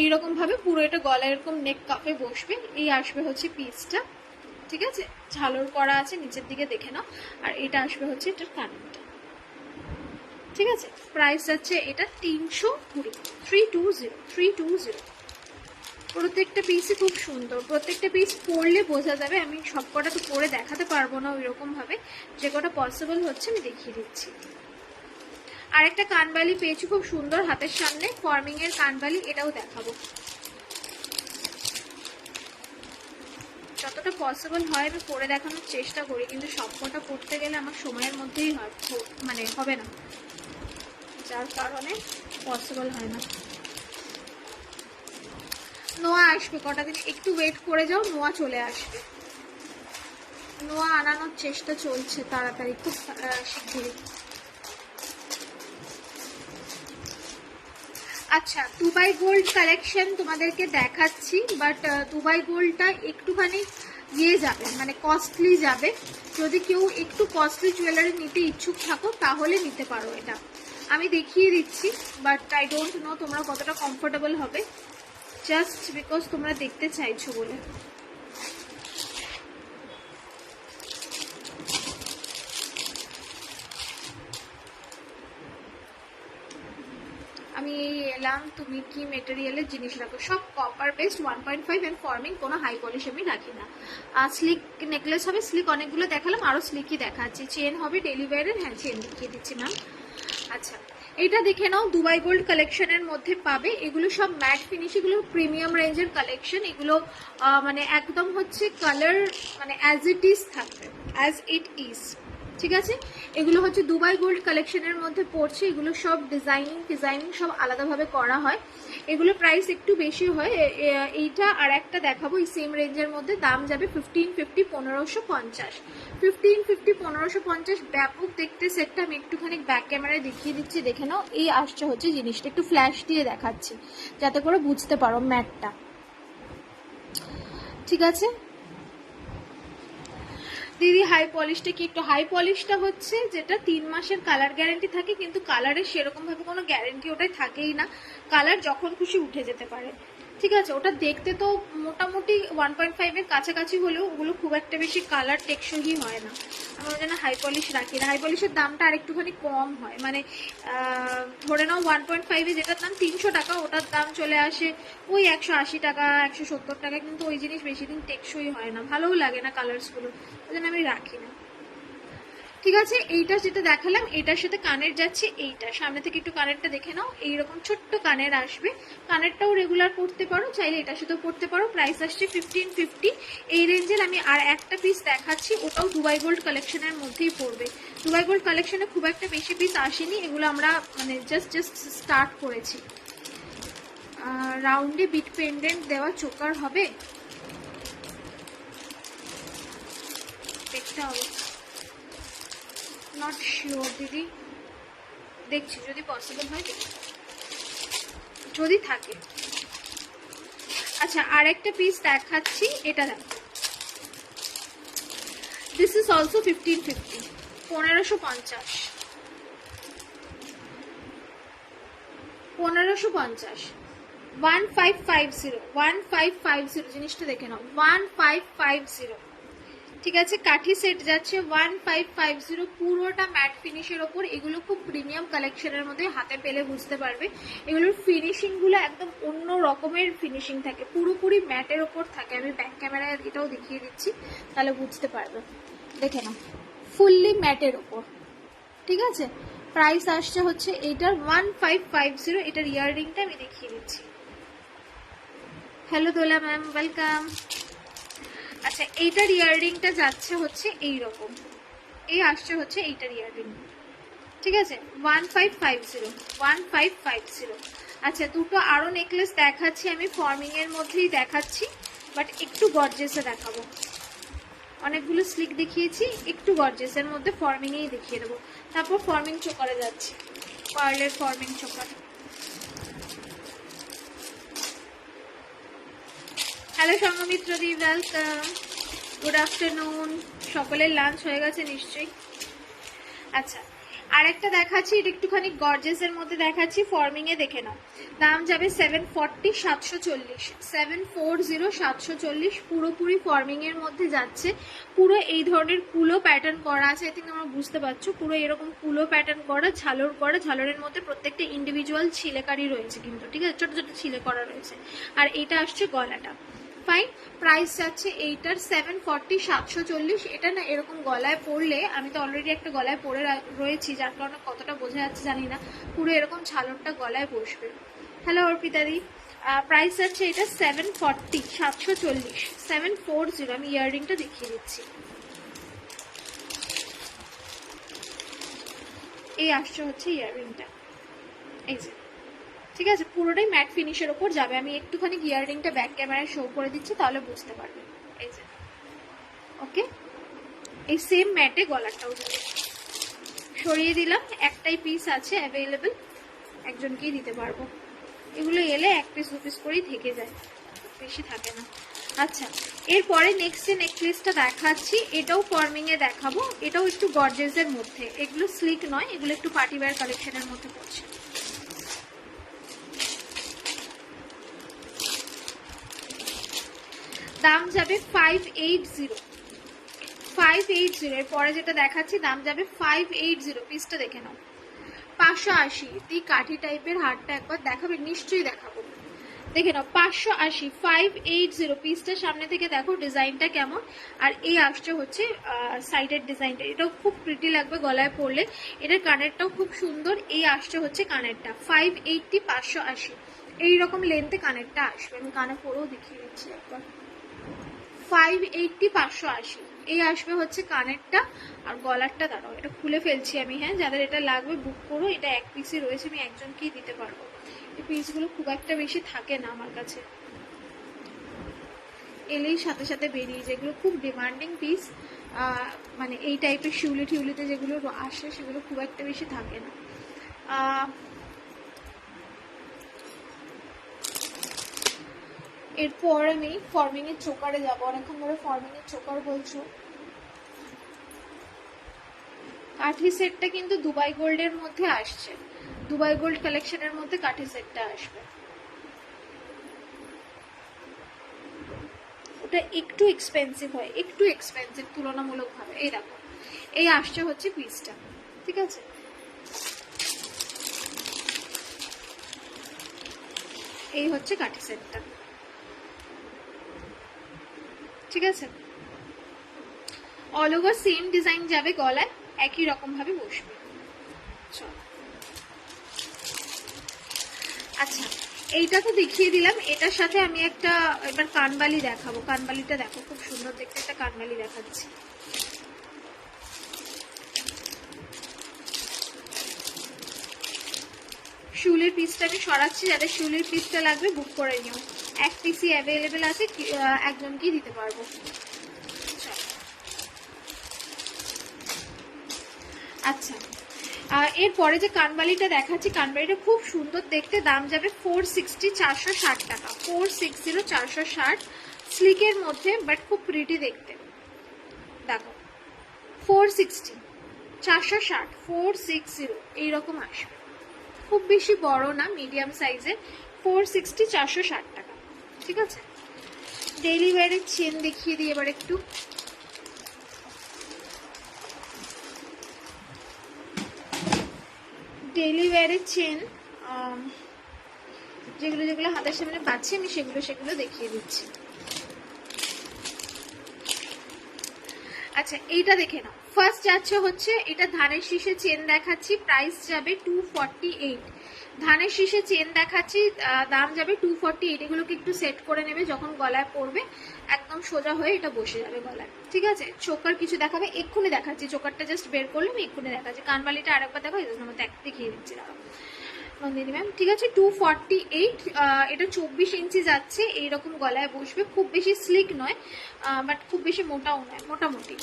এইরকম ভাবে পুরো এটা গলায় এরকম নেক কাপে বসবে। এই আসবে হচ্ছে পিসটা, ঠিক আছে, ঝালর করা আছে নিচের দিকে দেখে নাও। আর এটা আসবে হচ্ছে এটার কানেরটা, ঠিক আছে। প্রাইস আছে এটা 320, 320, 320। প্রত্যেকটা পিসই খুব সুন্দর, প্রত্যেকটা পিস পরলে বোঝা যাবে। আমি সব কটা তো পরে দেখাতে পারবো না ওই রকম ভাবে, যে কটা পসিবল হচ্ছে আমি দেখিয়ে দিচ্ছি। আর একটা কানবালি পেয়েছি খুব সুন্দর হাতের সামনে, ফর্মিং এর কানবালি, এটাও দেখাবো। যতটা পসিবল হয় আমি পরে দেখানোর চেষ্টা করি, কিন্তু সবকটা পড়তে গেলে আমার সময়ের মধ্যেই হয়, মানে হবে না, যার কারণে পসিবল হয় না। নোয়া আসবে কটা দিন, একটু ওয়েট করে যাও, নোয়া চলে আসবে। নোয়া আনানোর চেষ্টা চলছে তাড়াতাড়ি, খুব শিগগিরই। আচ্ছা, দুবাই গোল্ড কালেকশন তোমাদেরকে দেখাচ্ছি, বাট দুবাই গোল্ডটা একটুখানি ইয়ে যাবে, মানে কস্টলি যাবে। যদি কেউ একটু কস্টলি জুয়েলারি নিতে ইচ্ছুক থাকো তাহলে নিতে পারো এটা, আমি দেখিয়ে দিচ্ছি। বাট আই ডোন্ট নো তোমরা কতটা কমফোর্টেবল হবে, জাস্ট বিকজ তোমরা দেখতে চাইছো বলে। আমি এই এলাম, তুমি কি মেটেরিয়ালের জিনিস রাখো? সব কপার বেসড 1.5 এন্ড ফর্মিং, কোনো হাই পলিশ আমি রাখি না। স্লিক নেকলেস হবে, স্লিক অনেকগুলো দেখালাম, আরো স্লিকই দেখাচ্ছি। চেন হবে ডেলিভারের, হ্যাঁ চেন দেখিয়ে দিচ্ছি ম্যাম। আচ্ছা, এটা দেখে নাও, দুবাই গোল্ড কালেকশনের মধ্যে পাবে। এগুলো সব ম্যাট ফিনিশ, এগুলো প্রিমিয়াম রেঞ্জের কালেকশন। এগুলো মানে একদম হচ্ছে কালার মানে অ্যাজ ইট ইজ থাকবে, অ্যাজ ইট ইজ, ঠিক আছে। এগুলো হচ্ছে দুবাই গোল্ড কালেকশনের মধ্যে পড়ছে। এগুলো সব ডিজাইনিং সব আলাদাভাবে করা হয়। এগুলো প্রাইস একটু বেশি হয়। এইটা আর একটা দেখাবো এই সেম রেঞ্জের মধ্যে, দাম যাবে 1550, 1550, 1550, 1550। ব্যাপক দেখতে সেটটা। আমি একটুখানি ব্যাক ক্যামেরায় দেখিয়ে দিচ্ছি, দেখে নাও। এই আসছে হচ্ছে জিনিসটা, একটু ফ্ল্যাশ দিয়ে দেখাচ্ছি যাতে করে বুঝতে পারো ম্যাটটা, ঠিক আছে। দিদি হাই পলিশটা কি? একটু হাই পলিশটা হচ্ছে যেটা 3 মাসের কালার গ্যারেন্টি থাকে, কিন্তু কালারের সেরকম ভাবে কোনো গ্যারেন্টি ওটাই থাকেই না, কালার যখন খুশি উঠে যেতে পারে, ঠিক আছে। ওটা দেখতে তো মোটামুটি 1.5 এর কাছাকাছি হলেও ওগুলো খুব একটা বেশি কালার টেকসই হয় না। আমি ওই জন্য হাই পলিশ রাখি না। হাই পলিশের দামটা আর একটুখানি কম হয়, মানে ধরে নাও 1.5 এ যেটার দাম 300 টাকা, ওটার দাম চলে আসে ওই 180 টাকা, 170 টাকা। কিন্তু ওই জিনিস বেশি দিন টেকসই হয় না, ভালোও লাগে না কালার্সগুলো, ওই জন্য আমি রাখি না, ঠিক আছে। এইটা যেটা দেখালাম এটার সাথে কানের যাচ্ছে, এইটা সামনে থেকে একটু কানেরটা দেখে নাও। এইরকম ছোট্ট কানের আসবে, কানেরটাও রেগুলার পড়তে পারো, চাইলে এটার সাথেও পড়তে পারো। প্রাইস আসছে 1550 এই রেঞ্জের। আমি আর একটা পিস দেখাচ্ছি, ওটাও দুবাই গোল্ড কালেকশনের মধ্যেই পড়বে। দুবাই গোল্ড কালেকশনে খুব একটা বেশি পিস আসেনি, এগুলো আমরা মানে জাস্ট স্টার্ট করেছি। রাউন্ডে বিট পেন্ডেন্ট দেওয়া চোকার হবে, দেখতে হবে, নট শিওর দিদি, দেখছি যদি পসিবল হয় দেখি, যদি থাকে। আচ্ছা, আর একটা পিস দেখাচ্ছি, এটা দেখো, দিস ইজ অলসো 1550, 1550, 1550, 1550, 1550 জিনিসটা দেখে নাও, 1550, ঠিক আছে। কাঠি সেট যাচ্ছে 1550, পুরোটা ম্যাট ফিনিশের ওপর। এগুলো খুব প্রিমিয়াম কালেকশনের মধ্যে, হাতে পেলে বুঝতে পারবে। এগুলোর ফিনিশিং গুলো একদম অন্য রকমের ফিনিশিং থাকে, পুরোপুরি ম্যাটের ওপর থাকে। আমি ব্যাক ক্যামেরায় এটাও দেখিয়ে দিচ্ছি, তাহলে বুঝতে পারবে, দেখে নাও, ফুললি ম্যাটের ওপর, ঠিক আছে। প্রাইস আসছে হচ্ছে এটার 1550। এটার ইয়াররিংটা আমি দেখিয়ে দিচ্ছি। হ্যালো দোলা ম্যাম, ওয়েলকাম। আচ্ছা, এইটার ইয়াররিংটা যাচ্ছে হচ্ছে এইরকম, এই আসছে হচ্ছে এইটার ইয়াররিং, ঠিক আছে। 1550, 1550। আচ্ছা, দুটো আরো নেকলেস দেখাচ্ছি আমি, ফর্মিং এর মধ্যেই দেখাচ্ছি, বাট একটু গর্জেসে দেখাবো। অনেকগুলো স্লিক দেখিয়েছি, একটু গর্জেসের মধ্যে ফর্মিং এই দেখিয়ে দেবো। তারপর ফর্মিং চোকারে যাচ্ছি, পার্লের ফর্মিং চোকার। হ্যালো সঙ্গমিত্র দি, ওয়েলকাম, গুড আফটারনুন। সকলের লাঞ্চ হয়ে গেছে নিশ্চয়ই। আচ্ছা, আরেকটা দেখাচ্ছি, এটা একটুখানি গর্জেসের মধ্যে দেখাচ্ছি, ফর্মিং এ দেখে নাও। দাম যাবে 740, 740, 740, 740, পুরোপুরি ফর্মিং এর মধ্যে যাচ্ছে। পুরো এই ধরনের কুলো প্যাটার্ন করা আছে, আই থিঙ্ক তোমরা বুঝতে পারছো। পুরো এরকম কুলো প্যাটার্ন করা, ঝালর করা, ঝালরের মধ্যে প্রত্যেকটা ইন্ডিভিজুয়াল ছিলেকারি রয়েছে কিন্তু, ঠিক আছে, ছোট ছোট ছিলে করা রয়েছে। আর এটা আসছে গলাটা। ফাইন, প্রাইস যাচ্ছে এইটার 740, 740। এটা না এরকম গলায় পরলে, আমি তো অলরেডি একটা গলায় পরে রয়েছি, যার কারণে কতটা বোঝা যাচ্ছে জানি না, পুরো এরকম ঝালরটা গলায় বসবে। হ্যালো অর্পিতাদি, প্রাইস যাচ্ছে এটা 740, 740, 740। আমি ইয়াররিংটা দেখিয়ে দিচ্ছি। এই আসছে হচ্ছে ইয়াররিংটা, এই যে, ঠিক আছে, পুরোটাই ম্যাট ফিনিশের ওপর যাবে। আমি একটুখানি ইয়াররিংটা ব্যাক ক্যামেরায় শো করে দিচ্ছি, তাহলে বুঝতে পারবেন। এই যে, ওকে, এই সেম ম্যাটে গলাটাও যাবে। সরিয়ে দিলাম, একটাই পিস আছে অ্যাভেলেবেল, একজনকেই দিতে পারবো। এগুলো এলে এক পিস দু পিস করেই থেকে যায়, বেশি থাকে না। আচ্ছা, এরপরে নেক্সট যে নেকলেসটা দেখাচ্ছি, এটাও ফর্মিং এ দেখাবো। এটাও একটু গর্জেসের মধ্যে, এগুলো স্লিক নয়, এগুলো একটু পার্টি ওয়্যার কালেকশনের মধ্যে পড়ছে। দাম যাবে 580, 580। এর পরে যেটা দেখাচ্ছি দাম যাবে 580, পিসটা দেখে নাও। 580 এই কাঠি টাইপের হারটা একবার দেখাবে, নিশ্চয়ই দেখাবো, দেখে নাও। 580, 580 পিসটা সামনে থেকে দেখো ডিজাইনটা কেমন। আর এই আসছে হচ্ছে সাইডের ডিজাইনটা, এটাও খুব প্রিটি লাগবে গলায় পরলে। এটার কানেরটাও খুব সুন্দর, এই আসছে হচ্ছে কানেরটা। 580, 580 এইরকম লেন্থে কানেরটা আসবে। আমি কানে পরেও দেখিয়ে দিচ্ছি একবার। 580, 580 এই আসবে হচ্ছে কানেরটা। আর গলারটা দাঁড়াও, এটা খুলে ফেলছি আমি, হ্যাঁ, যাদের এটা লাগবে বুক করো। এটা এক পিসই রয়েছে, আমি একজনকেই দিতে পারবো। এই পিসগুলো খুব একটা বেশি থাকে না আমার কাছে, এলেই সাথে সাথে বেরিয়ে, যেগুলো খুব ডিমান্ডিং পিস, মানে এই টাইপের শিউলি টিউলিতে যেগুলো আসে সেগুলো খুব একটা বেশি থাকে না। এরপর আমি ফর্মিং এর চোকারে যাবো। অনেকক্ষণ ধরে ফর্মিং এর চোকার বলছো। কাঠি সেটটা কিন্তু দুবাই গোল্ডের মধ্যে আসছে, দুবাই গোল্ড কালেকশনের মধ্যে কাঠি সেটটা আসবে। ওটা একটু এক্সপেন্সিভ হয়, একটু এক্সপেন্সিভ তুলনামূলক ভাবে। এই দেখো, এই আসছে হচ্ছে পিসটা, ঠিক আছে। এই হচ্ছে কাঠি সেটটা, ঠিক আছে। অল ওভার সেম ডিজাইন যাবে, গলায় একই রকম ভাবে বসবে। আচ্ছা, এইটা তো দেখিয়ে দিলাম। এটার সাথে আমি একটা এবার কানবালি দেখাবো। কানবালিটা দেখো, খুব সুন্দর দেখতে একটা কানবালি দেখাচ্ছি। শিউলির পিসটা আমি সরাচ্ছি, যাদের শিউলির পিসটা লাগবে বুক করে নিও। এক পিসই অ্যাভেলেবেল আছে, একজনকেই দিতে পারবো। আচ্ছা, এরপরে যে কানবালিটা দেখাচ্ছি, কানবালিটা খুব সুন্দর দেখতে। দাম যাবে 460, 460 টাকা। 460, 460 স্লিকের মধ্যে, বাট খুব প্রিটি দেখতে। দেখো, 460, 460, 460 এইরকম আসবে। খুব বেশি বড় না, মিডিয়াম সাইজের। 460, 460 টাকা, ঠিক আছে। ডেইলি ওয়্যারের চেন দেখিয়ে দিই এবার একটু। ডেইলি ওয়্যারের চেন যেগুলো যেগুলো হাতের সামনে পাচ্ছি আমি সেগুলো দেখিয়ে দিচ্ছি। আচ্ছা, এইটা দেখে নাও। ফার্স্ট যাচ্ছে হচ্ছে এটা ধানের শীষে চেন দেখাচ্ছি, প্রাইস যাবে 248। ধানের শীষে চেন দেখাচ্ছি, দাম যাবে 248। এগুলোকে একটু সেট করে নেবে, যখন গলায় পড়বে একদম সোজা হয়ে এটা বসে যাবে গলায়, ঠিক আছে। চোকার কিছু দেখাবে, এক্ষুনি দেখাচ্ছি। চোকারটা জাস্ট বের করলাম, এক্ষুনি দেখাচ্ছি। কানবালিটা আরেকবার দেখো, এই জন্য দেখিয়ে দিচ্ছি। দাঁড়াও, নন্দিনী ম্যাম, ঠিক আছে। 248, এটা 24 ইঞ্চি যাচ্ছে, এইরকম গলায় বসবে, খুব বেশি স্লিক নয় বাট খুব বেশি মোটাও নয়, মোটামুটি।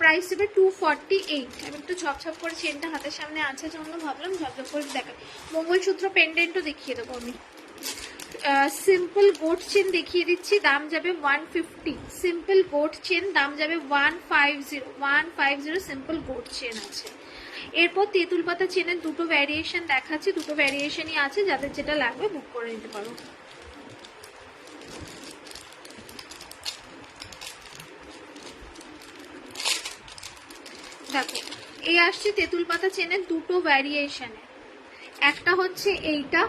প্রাইস দেবে 248। আমি একটু ঝপঝপ করে চেনটা হাতের সামনে আছে জন্য ভাবলাম ঝপঝপ করে দেখাই। মঙ্গলসূত্র পেন্ডেন্টও দেখিয়ে দেবো আমি। সিম্পল গোট চেন দেখিয়ে দিচ্ছি, দাম যাবে 150। সিম্পল গোট চেন দাম যাবে 150 সিম্পল গোট চেন আছে। এরপর তেঁতুল পাতা চেনের দুটো ভ্যারিয়েশন দেখাচ্ছি, দুটো ভ্যারিয়েশনই আছে, যাদের যেটা লাগবে বুক করে নিতে পারো। দেখো এই আসছে তেঁতুল পাতা চেনের দুটো ভ্যারিয়েশনে। একটা হচ্ছে এইটা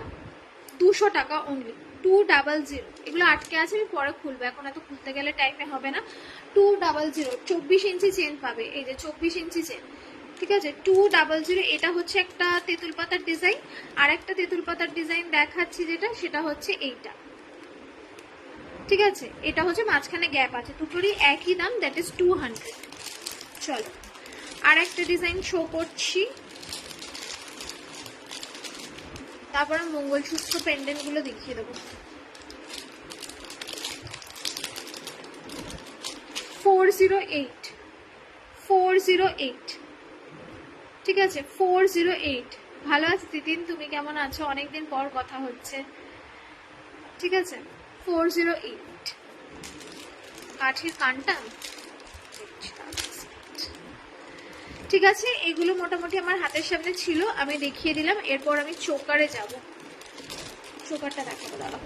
200 টাকা অনলি, 200। এগুলো আটকে আছে, আমি পরে খুলবো, এখন এত খুলতে গেলে টাইমে হবে না। 200, 24 ইঞ্চি চেন পাবে, এই যে 24 ইঞ্চি চেন, ঠিক আছে। 200। এটা হচ্ছে একটা তেঁতুল পাতার ডিজাইন, আর একটা তেঁতুল পাতার ডিজাইন দেখাচ্ছি যেটা, সেটা হচ্ছে এইটা, ঠিক আছে। এটা হচ্ছে মাঝখানে গ্যাপ আছে, দুটোরই একই দাম, দ্যাট ইজ 200। চলো আর একটা ডিজাইন শো করছি, তারপরে মঙ্গলসূত্র পেন্ডেন্ট গুলো দেখিয়ে দেবো। 408, ঠিক আছে। 408। ভালো আছে তিতিন, তুমি কেমন আছো? অনেকদিন পর কথা হচ্ছে, ঠিক আছে। 408 কাঠের কানটা, ঠিক আছে। এগুলো মোটামুটি আমার হাতের সামনে ছিল, আমি দেখিয়ে দিলাম। এরপর আমি চোকারে যাব, চোকারটা দেখাবো, দাঁড়াও।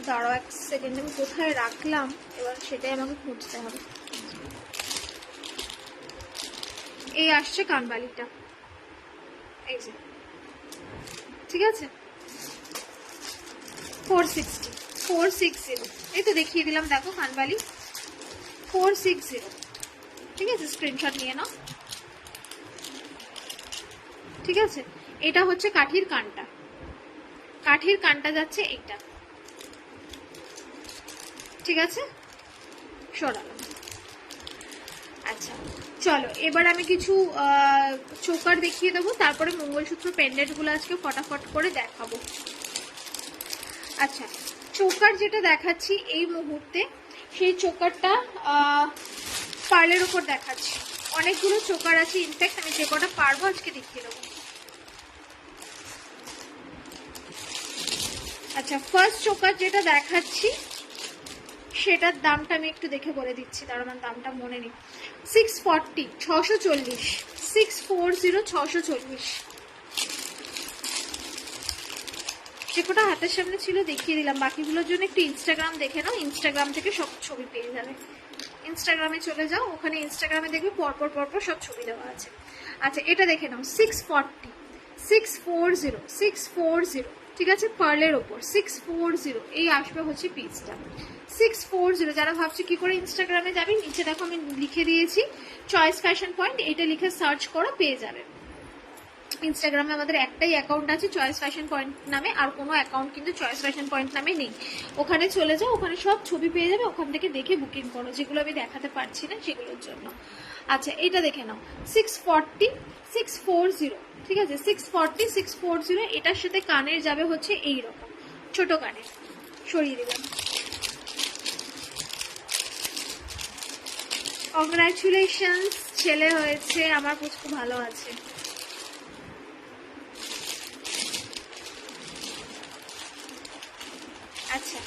দাঁড়াও এক সেকেন্ড, আমি কোথায় রাখলাম এবার সেটাই আমাকে খুঁজতে হবে। এই আসছে কানবালিটা, এই যে, ঠিক আছে। 460, এই তো দেখিয়ে দিলাম, দেখো কানবালি 460, ঠিক আছে। স্ক্রিনশট নিয়ে নাও, ঠিক আছে। এটা হচ্ছে কাঠির কানটা, কাঠির কানটা যাচ্ছে এইটা, ঠিক আছে, সরালাম। আচ্ছা চলো এবার আমি কিছু চোকার দেখিয়ে দেবো, তারপরে মঙ্গলসূত্র পেন্ডেন্ট গুলো আজকে ফটাফট করে দেখাবো। আচ্ছা চোকার যেটা দেখাচ্ছি এই মুহূর্তে, সেই চোকারটা পার্লের ওপর দেখাচ্ছি। অনেকগুলো চোকার আছে, ইনফ্যাক্ট আমি যে কটা পারবো আজকে দেখিয়ে দেবো। আচ্ছা ফার্স্ট চোকার যেটা দেখাচ্ছি সেটার দামটা আমি একটু দেখে বলে দিচ্ছি, তার আমার দামটা মনে নেই। 640, 640, 640, 640। যে কটা হাতের সামনে ছিল দেখিয়ে দিলাম, বাকিগুলোর জন্য একটু ইনস্টাগ্রাম দেখে নাও, ইনস্টাগ্রাম থেকে সব ছবি পেয়ে যাবে। ইনস্টাগ্রামে চলে যাও, ওখানে ইনস্টাগ্রামে দেখবে পরপর পরপর সব ছবি দেওয়া আছে। আচ্ছা এটা দেখে নাও, 640, 640, 640, ঠিক আছে। পার্লের ওপর 640, এই আসবে হচ্ছে পিসটা 640। যারা ভাবছে কি করে ইনস্টাগ্রামে যাবে, নিচে দেখো আমি লিখে দিয়েছি চয়েস ফ্যাশন পয়েন্ট, এইটা লিখে সার্চ করো পেয়ে যাবে। ইনস্টাগ্রামে আমাদের একটাই অ্যাকাউন্ট আছে চয়েস ফ্যাশন পয়েন্ট নামে, আর কোনো অ্যাকাউন্ট কিন্তু চয়েস ফ্যাশন পয়েন্ট নামে নেই। ওখানে চলে যাও, ওখানে সব ছবি পেয়ে যাবে, ওখান থেকে দেখে বুকিং করো, যেগুলো আমি দেখাতে পারছি না সেগুলোর জন্য। আচ্ছা এটা দেখে নাও, 640, 640, ঠিক আছে। 640, 640, এটার সাথে কানের যাবে হচ্ছে এইরকম ছোট কানের, সরিয়ে দিলাম। কংগ্রাচুলেশনস, ছেলে হয়েছে আমার, পুচকু ভালো আছে। আচ্ছা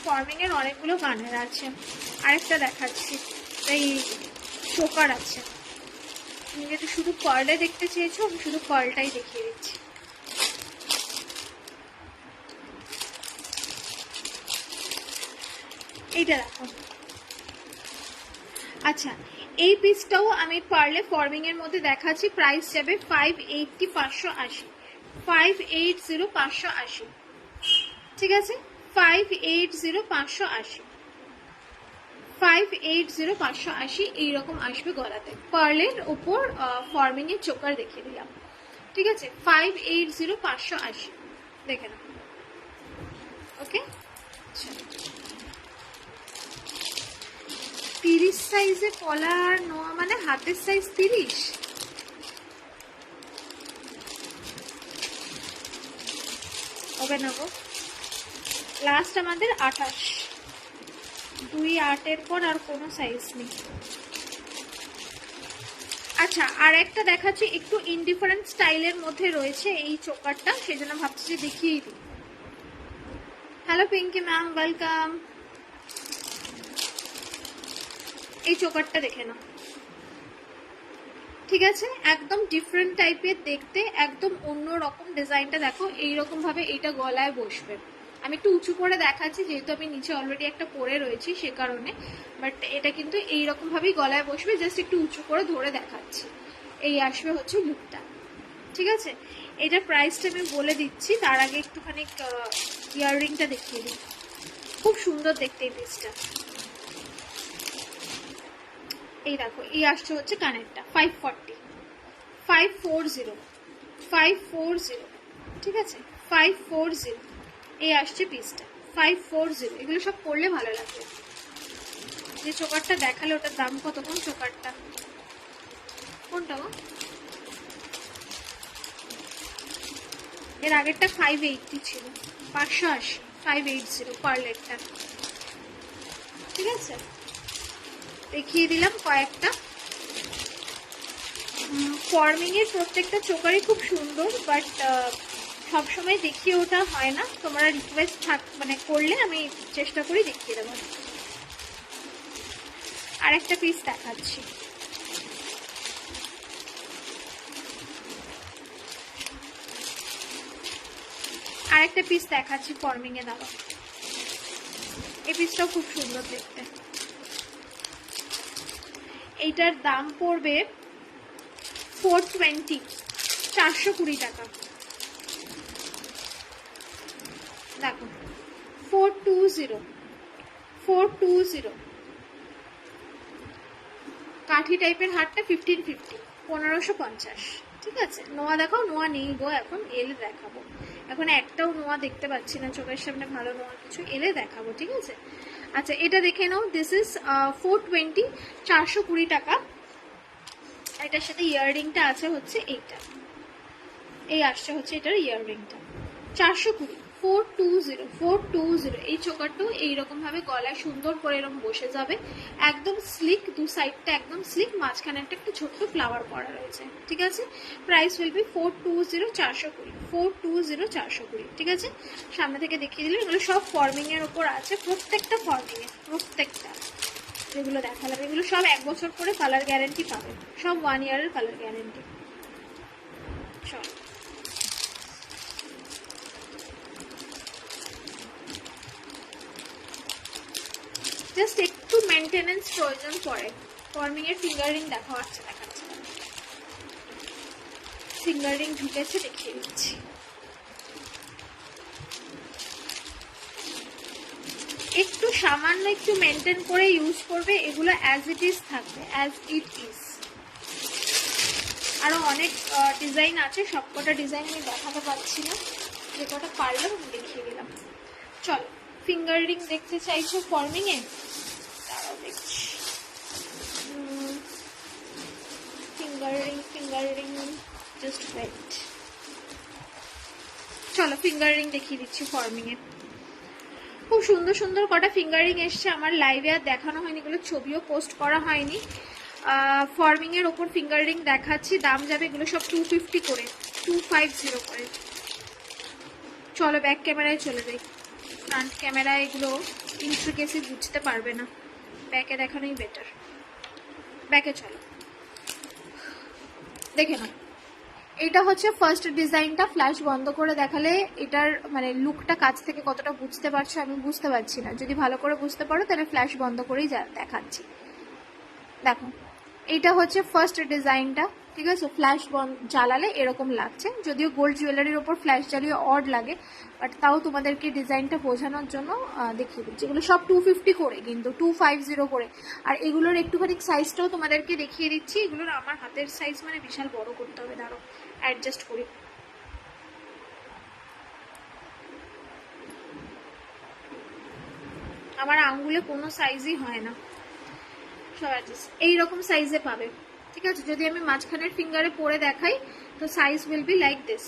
ফর্মিং এর অনেকগুলো কানের আছে, আরেকটা দেখাচ্ছি, এই চোকার আছে। তুমি যদি শুধু পার্লে দেখতে চেয়েছো, আমি শুধু পার্লটাই দেখিয়ে দিচ্ছি। এইটা দেখো। আচ্ছা এই পিসটাও আমি পার্লে ফর্মিং এর মধ্যে দেখাচ্ছি, প্রাইস যাবে 580, 580, 580, 580, ঠিক আছে। 580, 580, 580, 580 এইরকম আসবে গলাতে। পার্লের ওপর ফর্মিং এর চোকার দেখিয়ে দিলাম, ঠিক আছে। 580, 580 দেখে নাও, ওকে। 30 সাইজে পলা আর নোয়া, মানে হাতের সাইজ 30? হবে না গো, লাস্ট আমাদের 28, 2-8 পর আর কোনো সাইজ নেই। আচ্ছা, আর একটা দেখাচ্ছি, একটু ইনডিফারেন্ট স্টাইলের মধ্যে রয়েছে এই চোকারটা, সেজন্য ভাবছি যে দেখিয়েই দিই। Hello Pinky ma'am, welcome. এই চোকারটা দেখে নাও, ঠিক আছে? একদম ডিফারেন্ট টাইপের দেখতে, একদম অন্য রকম ডিজাইনটা দেখো, এইরকম ভাবে এইটা গলায় বসবে। আমি একটু উঁচু করে দেখাচ্ছি যেহেতু আমি নিচে অলরেডি একটা পরে রয়েছি সে কারণে, বাট এটা কিন্তু এইরকম ভাবেই গলায় বসবে, জাস্ট একটু উঁচু করে ধরে দেখাচ্ছি। এই আসবে হচ্ছে লুকটা, ঠিক আছে? এটার প্রাইসটা আমি বলে দিচ্ছি, তার আগে একটুখানি ইয়াররিংটা দেখিয়ে দিই। খুব সুন্দর দেখতে এই পিসটা। এই দেখো, এই আসছে হচ্ছে কানেরটা 540, 540, ঠিক আছে? 540 এই আসছে পিসটা, 540। এগুলো সব পরলে ভালো লাগবে। যে চোকারটা দেখালে ওটার দাম কত? কোন চোকারটা? কোনটা গো? এর আগেরটা 580 ছিল, 580, 580 পার্লেটটা, ঠিক আছে? দেখিয়ে দিলাম কয়েকটা। ফর্মিং এর প্রত্যেকটা চোকারই খুব সুন্দর, বাট সবসময় দেখিয়ে ওটা হয় না। তোমরা রিকোয়েস্ট মানে করলে আমি চেষ্টা করি দেখিয়ে দেবো। আর একটা পিস দেখাচ্ছি, আর একটা পিস দেখাচ্ছি ফর্মিং এ দেওয়া। এই পিসটাও খুব সুন্দর দেখতে। এইটার দাম পড়বে 420, 420 টাকা। দেখো 420, কাঠি টাইপের হারটা 1550, 1550, ঠিক আছে? নোয়া দেখাও। নোয়া নেই গো এখন, এলে দেখাবো। এখন একটাও নোয়া দেখতে পাচ্ছি না চোখের সামনে, ভালো নোয়া কিছু এলে দেখাবো, ঠিক আছে? আচ্ছা, এটা দেখে নাও। দিস ইজ 420, 420 টাকা। এটার সাথে ইয়াররিংটা আছে হচ্ছে এইটা, এই আসছে হচ্ছে এটার ইয়াররিংটা 420, 420। এই চোকারটাও এইরকম ভাবে গলায় সুন্দর করে এরকম বসে যাবে, একদম স্লিক, দু সাইডটা একদম স্লিক, মাঝখানে একটা একটু ছোট্ট ফ্লাওয়ার করা রয়েছে, ঠিক আছে? প্রাইস উইল বি 420, 420, 420, 420, ঠিক আছে? সামনে থেকে দেখিয়ে দিলাম। এগুলো সব ফর্মিং এর উপর আছে, প্রত্যেকটা ফর্মিং এর, প্রত্যেকটা যেগুলো দেখালাম এগুলো সব 1 বছর করে কালার গ্যারেন্টি পাবে, সব 1 ইয়ারের কালার গ্যারেন্টি সব। জাস্ট একটু মেনটেনেন্স প্রয়োজন পড়ে। ফর্মিং এর ফিঙ্গার রিং দেখাচ্ছে, ফিঙ্গার রিং ঢুকেছে, দেখিয়ে দিচ্ছি। একটু সামান্য একটু মেনটেন করে ইউজ করবে, এগুলো অ্যাজ ইট ইজ থাকবে, অ্যাজ ইট ইজ। আরো অনেক ডিজাইন আছে, সবকটা ডিজাইন আমি দেখাতে পারছি না, যে কটা পারলাম আমি দেখিয়ে দিলাম। চলো, ফিঙ্গার রিং দেখতে চাইছো ফর্মিং এ? তারাও দেখছি। Finger ring just wait. চলো ফিঙ্গার রিং দেখিয়ে দিচ্ছি ফর্মিং এ। খুব সুন্দর সুন্দর কটা ফিঙ্গার রিং এসছে, আমার লাইভে আর দেখানো হয়নি, এগুলো ছবিও পোস্ট করা হয়নি। ফর্মিং এর ওপর ফিঙ্গার রিং দেখাচ্ছি, দাম যাবে এগুলো সব 250 করে, 250 করে। চলো ব্যাক ক্যামেরায় চলে যাই, ফ্রন্ট ক্যামেরায় এগুলো ইন্ট্রিকেসি বুঝতে পারবে না, ব্যাকে দেখানোই বেটার। ব্যাকে চলো, দেখে নাও। এটা হচ্ছে ফার্স্ট ডিজাইনটা, ফ্ল্যাশ বন্ধ করে দেখালে এটার মানে লুকটা কাছ থেকে কতটা বুঝতে পারছো আমি বুঝতে পারছি না। যদি ভালো করে বুঝতে পারো তাহলে ফ্ল্যাশ বন্ধ করেই দেখাচ্ছি। দেখো, এইটা হচ্ছে ফার্স্ট ডিজাইনটা, ঠিক আছে? ফ্ল্যাশ জ্বালালে এরকম লাগছে, যদিও গোল্ড জুয়েলারির ওপর ফ্ল্যাশ জ্বালিয়ে অড লাগে, বাট তাও তোমাদেরকে ডিজাইনটা বোঝানোর জন্য দেখিয়ে দিচ্ছি। এগুলো সব 250 করে, কিন্তু 250 করে। আর এগুলোর একটুখানি সাইজটাও তোমাদেরকে দেখিয়ে দিচ্ছি। এগুলোর আমার হাতের সাইজ মানে বিশাল বড় করতে হবে, দাঁড়ো অ্যাডজাস্ট করি। আমার আঙ্গুলে কোনো সাইজই হয় না, সব অ্যাডজাস্ট এইরকম সাইজে পাবে, ঠিক আছে। যদি আমি মাঝখানের ফিঙ্গারে পরে দেখাই তো size will be like this,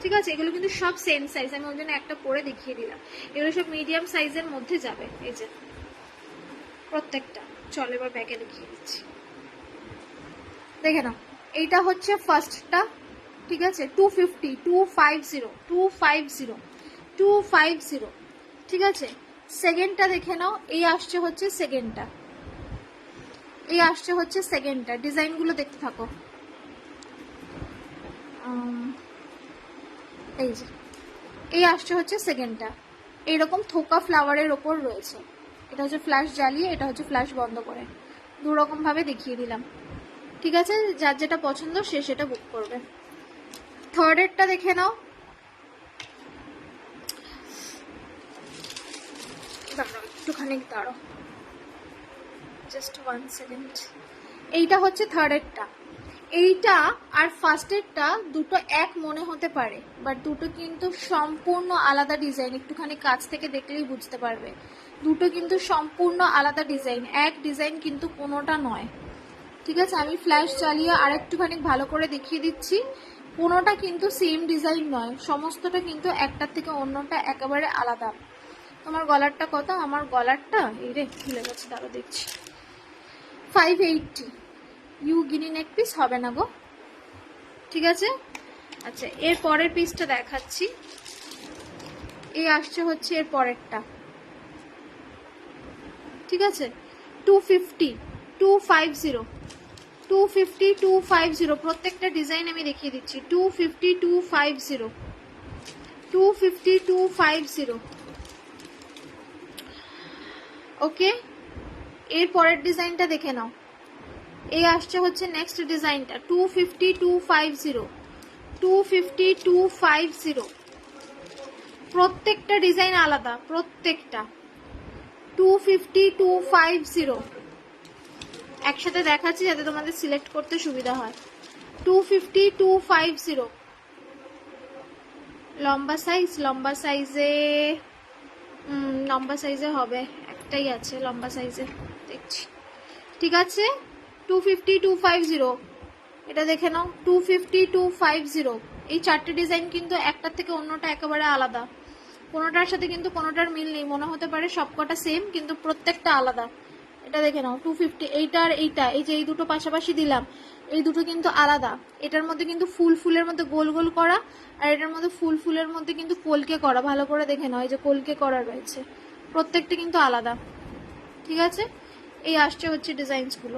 ঠিক আছে। এগুলো কিন্তু সব সেম সাইজ, আমি ওই জন্য একটা পরে দেখিয়ে দিলাম। এগুলো সব মিডিয়াম সাইজের মধ্যে যাবে, এই যে প্রত্যেকটা। চলো এবার ব্যাকে দেখিয়ে দিচ্ছি, দেখে নাও। এইটা হচ্ছে ফার্স্টটা, ঠিক আছে, 250, 250, 250, 250, ঠিক আছে। সেকেন্ডটা দেখে নাও, এই আসছে হচ্ছে সেকেন্ডটা, এই আসছে হচ্ছে সেকেন্ডটা। ডিজাইনগুলো দেখতে থাকো, এই যে এই আসছে হচ্ছে সেকেন্ডটা। এইরকম থোকা ফ্লাওয়ারের ওপর রয়েছে। এটা হচ্ছে ফ্ল্যাশ জ্বালিয়ে, এটা হচ্ছে ফ্ল্যাশ বন্ধ করে, দুরকম ভাবে দেখিয়ে দিলাম, ঠিক আছে। যার যেটা পছন্দ সে সেটা বুক করবে। থার্ডেরটা দেখে নাও, দাঁড়াও একটুখানি দাঁড়াও, জাস্ট 1 সেকেন্ড। এইটা হচ্ছে থার্ডেরটা। এইটা আর ফার্স্টেরটা দুটো এক মনে হতে পারে, বাট দুটো কিন্তু সম্পূর্ণ আলাদা ডিজাইন। একটুখানি কাছ থেকে দেখলেই বুঝতে পারবে, দুটো কিন্তু সম্পূর্ণ আলাদা ডিজাইন, এক ডিজাইন কিন্তু কোনোটা নয়, ঠিক আছে। আমি ফ্ল্যাশ চালিয়ে আর একটুখানি ভালো করে দেখিয়ে দিচ্ছি। কোনোটা কিন্তু সেম ডিজাইন নয়, সমস্তটা কিন্তু একটার থেকে অন্যটা একেবারে আলাদা। তোমার গলারটা কত? আমার গলারটা এই রে ভুলে গেছি, দাঁড়ো দেখছি, 580। ইউ গিনি নেক পিস হবে না গো, ঠিক আছে। আচ্ছা এর পরের পিসটা দেখাচ্ছি, এই আসছে হচ্ছে এর পরেরটা, ঠিক আছে। 250, 250, 250, 250, প্রত্যেকটা ডিজাইন আমি দেখিয়ে দিচ্ছি। 250, 250, 250, 250, ওকে। এর পরের ডিজাইনটা দেখে নাও, এই আসছে হচ্ছে নেক্সট ডিজাইনটা, 250, 250, 250, 250, প্রত্যেকটা ডিজাইন আলাদা, প্রত্যেকটা। 250, 250, একসাথে দেখাচ্ছি যাতে তোমাদের সিলেক্ট করতে সুবিধা হয়। 250, 250, লম্বা সাইজ, লম্বা সাইজে, লম্বা সাইজে হবে, একটাই আছে লম্বা সাইজে, দেখছি, ঠিক আছে। 250, 250, এটা দেখে নাও, 250, 250। এই চারটে ডিজাইন কিন্তু একটার থেকে অন্যটা একেবারে আলাদা, কোনোটার সাথে কিন্তু কোনোটার মিল নেই, মনে হতে পারে সবকটা সেম কিন্তু প্রত্যেকটা আলাদা। এটা দেখে নাও 250, এইটা আর এইটা, এই যে এই দুটো পাশাপাশি দিলাম, এই দুটো কিন্তু আলাদা। এটার মধ্যে কিন্তু ফুল ফুলের মধ্যে গোল গোল করা, আর এটার মধ্যে ফুল ফুলের মধ্যে কিন্তু কলকে করা, ভালো করে দেখে নাও, এই যে কলকে করা রয়েছে, প্রত্যেকটা কিন্তু আলাদা, ঠিক আছে। এই আসছে হচ্ছে ডিজাইনসগুলো,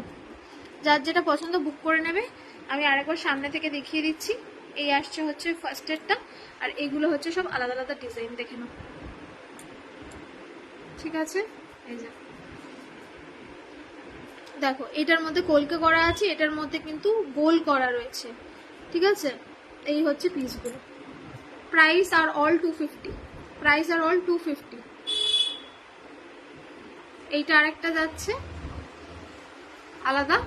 যার যেটা পছন্দ বুক করে নেবে। আমি আরেকবার সামনে থেকে দেখিয়ে দিচ্ছি, এই আসছে হচ্ছে ফার্স্টেরটা, আর এগুলো হচ্ছে সব আলাদা আলাদা ডিজাইন, দেখে নাও, ঠিক আছে। এই যে দেখো, এটার মধ্যে কলকে করা আছে, এটার মধ্যে কিন্তু গোল করা রয়েছে, ঠিক আছে। এই হচ্ছে পিসগুলো। প্রাইস আর অল 250, প্রাইস আর অল 250। এইটা আরেকটা যাচ্ছে আলাদা,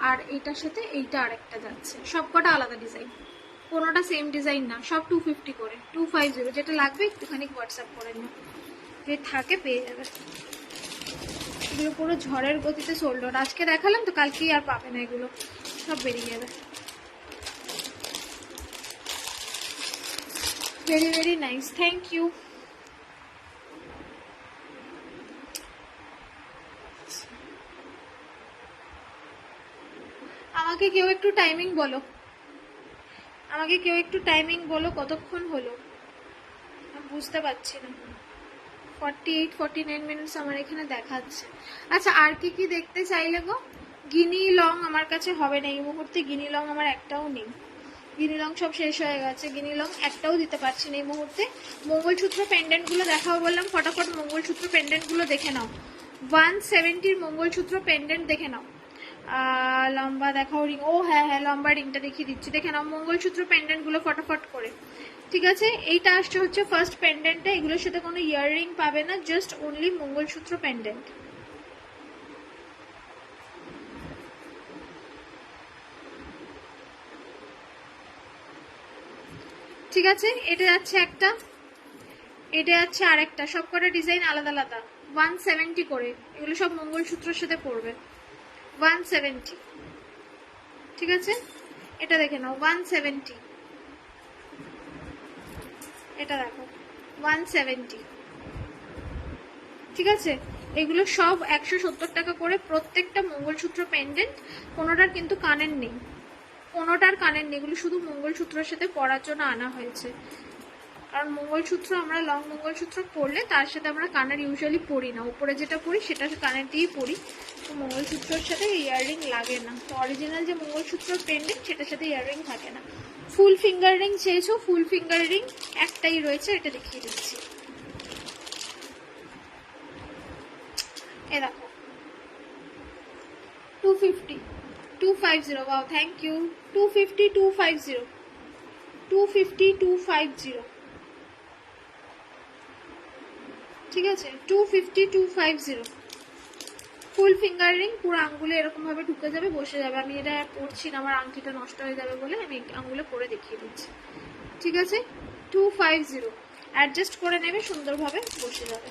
আর এইটার সাথে এইটা আরেকটা যাচ্ছে, সবকটা আলাদা ডিজাইন, কোনোটা সেম ডিজাইন না, সব 250 করে। 250, যেটা লাগবে একটুখানি হোয়াটসঅ্যাপ করে নিও, যে থাকে পেয়ে যাবে। এগুলো পুরো ঝড়ের গতিতে সোল্ড আউট, আজকে দেখালাম তো কালকেই আর পাবে না, এগুলো সব বেরিয়ে যাবে। Very very nice, thank you. আমাকে কেউ একটু টাইমিং বলো, আমাকে কেউ একটু টাইমিং বলো, কতক্ষণ হলো আমি বুঝতে পারছি না। 48, 49 মিনিটস আমার এখানে দেখাচ্ছে। আচ্ছা আর কি কি দেখতে চাইলে গো? গিনি লং আমার কাছে হবে না এই মুহূর্তে, গিনি লং আমার একটাও নেই, গিনি লং সব শেষ হয়ে গেছে, গিনি লং একটাও দিতে পারছি না এই মুহূর্তে। মঙ্গলসূত্র পেন্ডেন্টগুলো দেখাবো বললাম, ফটাফট মঙ্গলসূত্র পেন্ডেন্টগুলো দেখে নাও। 170 মঙ্গলসূত্র পেন্ডেন্ট দেখে নাও। লম্বা দেখাও, রিং, ও হ্যাঁ হ্যাঁ লম্বা রিংটা দেখিয়ে দিচ্ছি, দেখে নাও মঙ্গলসূত্র পেন্ডেন্টগুলো ফটাফট করে, ঠিক আছে। এইটা আসছে হচ্ছে ফার্স্ট পেন্ডেন্টটা, এগুলোর সাথে কোনো ইয়াররিং পাবে না, জাস্ট অনলি মঙ্গলসূত্র পেন্ডেন্ট, ঠিক আছে। এটা যাচ্ছে একটা, এটা যাচ্ছে আরেকটা, সবকটা ডিজাইন আলাদা আলাদা, 170 করে, এগুলো সব মঙ্গলসূত্রের সাথে পড়বে। 170, ঠিক আছে? এটা দেখে নাও 170, এটা দেখো 170, ঠিক আছে? এগুলো সব 170 টাকা করে প্রত্যেকটা মঙ্গলসূত্র পেন্ডেন্ট। কোনোটার কিন্তু কানের নেই, কোনোটার কানের নেই, এগুলো শুধু মঙ্গলসূত্রের সাথে পরার জন্য আনা হয়েছে। কারণ মঙ্গলসূত্র আমরা লং মঙ্গলসূত্র পরলে তার সাথে আমরা কানের ইউজুয়ালি পরি না, উপরে যেটা পরি সেটা কানের দিয়েই পরি, তো মঙ্গলসূত্রের সাথে ইয়াররিং লাগে না। তো অরিজিনাল যে মঙ্গলসূত্র পেন্ডেন্ট সেটার সাথে ইয়াররিং থাকে না। ফুল ফিঙ্গার রিং চেয়েছো, ফুল ফিঙ্গার রিং একটাই রয়েছে, এটা দেখিয়ে দিচ্ছি। এ দেখো 250, 250, wow, thank you, 250, 250, 250, 250, ঠিক আছে? 250, 250 ফুল ফিঙ্গার রিং, পুরো আঙ্গুলে এরকম ভাবে ঢুকে যাবে, বসে যাবে। আমি এটা পরছি না, আমার আংটিটা নষ্ট হয়ে যাবে বলে আমি আঙ্গুলে পরে দেখিয়ে দিচ্ছি, ঠিক আছে? 250 অ্যাডজাস্ট করে নেবে, সুন্দরভাবে বসে যাবে।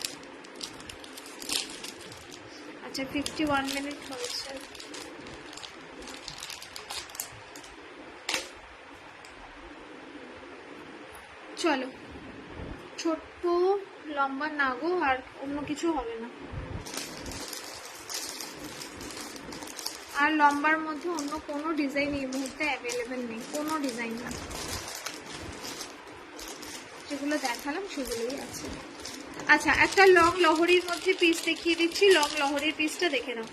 আচ্ছা 51 মিনিট হয়েছে। চলো, ছোট্ট লম্বা নাগো, আর অন্য কিছু হবে না। আর লম্বার মধ্যে অন্য কোনো ডিজাইন এই মুহূর্তে অ্যাভেলেবেল নেই, কোনো ডিজাইন না। যেগুলো দেখালাম সেগুলোই আছে। আচ্ছা, একটা লং লহরির মধ্যে পিস দেখিয়ে দিচ্ছি, লং লহরির পিসটা দেখে নাও।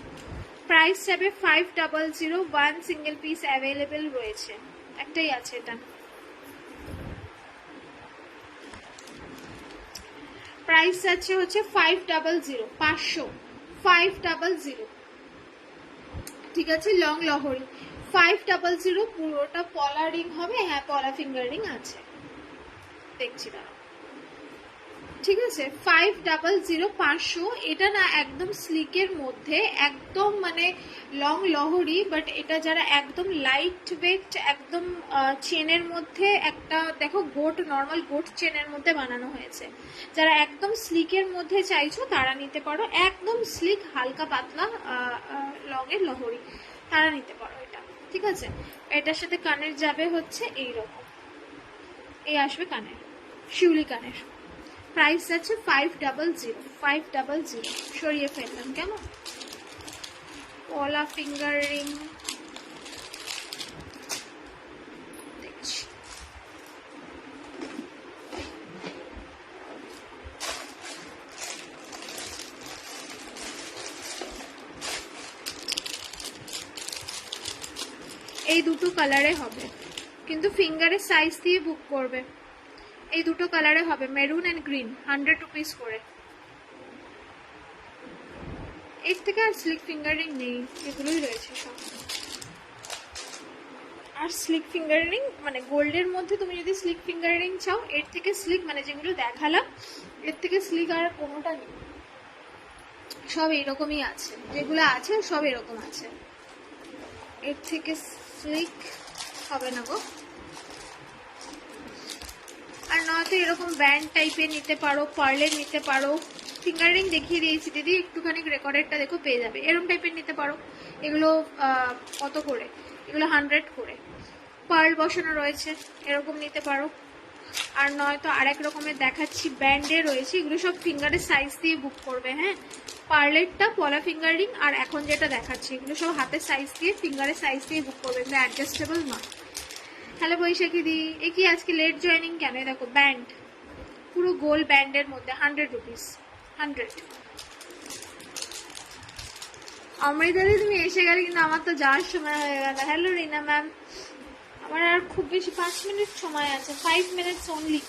প্রাইস যাবে 500, 1 সিঙ্গেল পিস অ্যাভেলেবেল রয়েছে, একটাই আছে এটা। প্রাইস আছে হচ্ছে 500, 500, ঠিক আছে? লং লহরি 500, পুরোটা পলা রিং হবে, হ্যাঁ পলা ফিঙ্গার রিং আছে, দেখছি না, ঠিক আছে? 500, 500। এটা না একদম স্লিকের মধ্যে, একদম মানে লং লহরি, বাট এটা যারা একদম লাইট ওয়েট, একদম চেনের মধ্যে একটা দেখো গোট, নর্মাল গোট চেনের মধ্যে বানানো হয়েছে, যারা একদম স্লিকের মধ্যে চাইছো তারা নিতে পারো। একদম স্লিক হালকা পাতলা লং এর লহরি, তারা নিতে পারো এটা, ঠিক আছে? এটার সাথে কানের যাবে হচ্ছে এইরকম, এই আসবে কানের, শিউলি কানের। প্রাইস আছে 500, 500। সরিয়ে ফেললাম, কেমন? পলা ফিঙ্গার রিং দেখছি, এই দুটো কালারে হবে, কিন্তু ফিঙ্গারের সাইজ দিয়ে বুক করবে। এই দুটো কালারে হবে, মেরুন এন্ড গ্রিন, 100 রুপিস করে। এর থেকে আর স্লিক ফিঙ্গারিং নেই, এগুলোই রয়েছে সব। আর স্লিক ফিঙ্গারিং মানে গোল্ডের মধ্যে তুমি যদি স্লিক ফিঙ্গারিং চাও, এর থেকে স্লিক মানে যেগুলো দেখালাম এর থেকে স্লিক আর কোনোটা নেই, সব এরকমই আছে, যেগুলো আছে সব এরকম আছে, এর থেকে স্লিক হবে না গো। আর নয়তো এরকম ব্যান্ড টাইপের নিতে পারো, পার্লের নিতে পারো। ফিঙ্গার রিং দেখিয়ে দিয়েছি দিদি, একটুখানি রেকর্ডেরটা দেখো পেয়ে যাবে। এরকম টাইপের নিতে পারো, এগুলো কত করে? এগুলো 100 করে। পার্ল বসানো রয়েছে, এরকম নিতে পারো। আর নয়তো আরেক রকমের দেখাচ্ছি, ব্যান্ডে রয়েছে, এগুলো সব ফিঙ্গারের সাইজ দিয়ে বুক করবে, হ্যাঁ? পার্লেরটা পলা ফিঙ্গার রিং, আর এখন যেটা দেখাচ্ছি এগুলো সব হাতের সাইজ দিয়ে, ফিঙ্গারের সাইজ দিয়ে বুক করবে, এগুলো অ্যাডজাস্টেবল না। হ্যালো বৈশাখী দি, এ কি আজকে লেট জয়েনিং কেন? দেখো ব্যান্ড, পুরো গোল ব্যান্ডের মধ্যে 100 রুপিস, 100। অমৃতা দি তুমি এসে গেলে, কিন্তু আমার তো যাওয়ার সময় হয়ে গেল। হ্যালো রিনা ম্যাম, আমার আর খুব বেশি 5 মিনিট সময় আছে, 5 মিনিটস অনলি।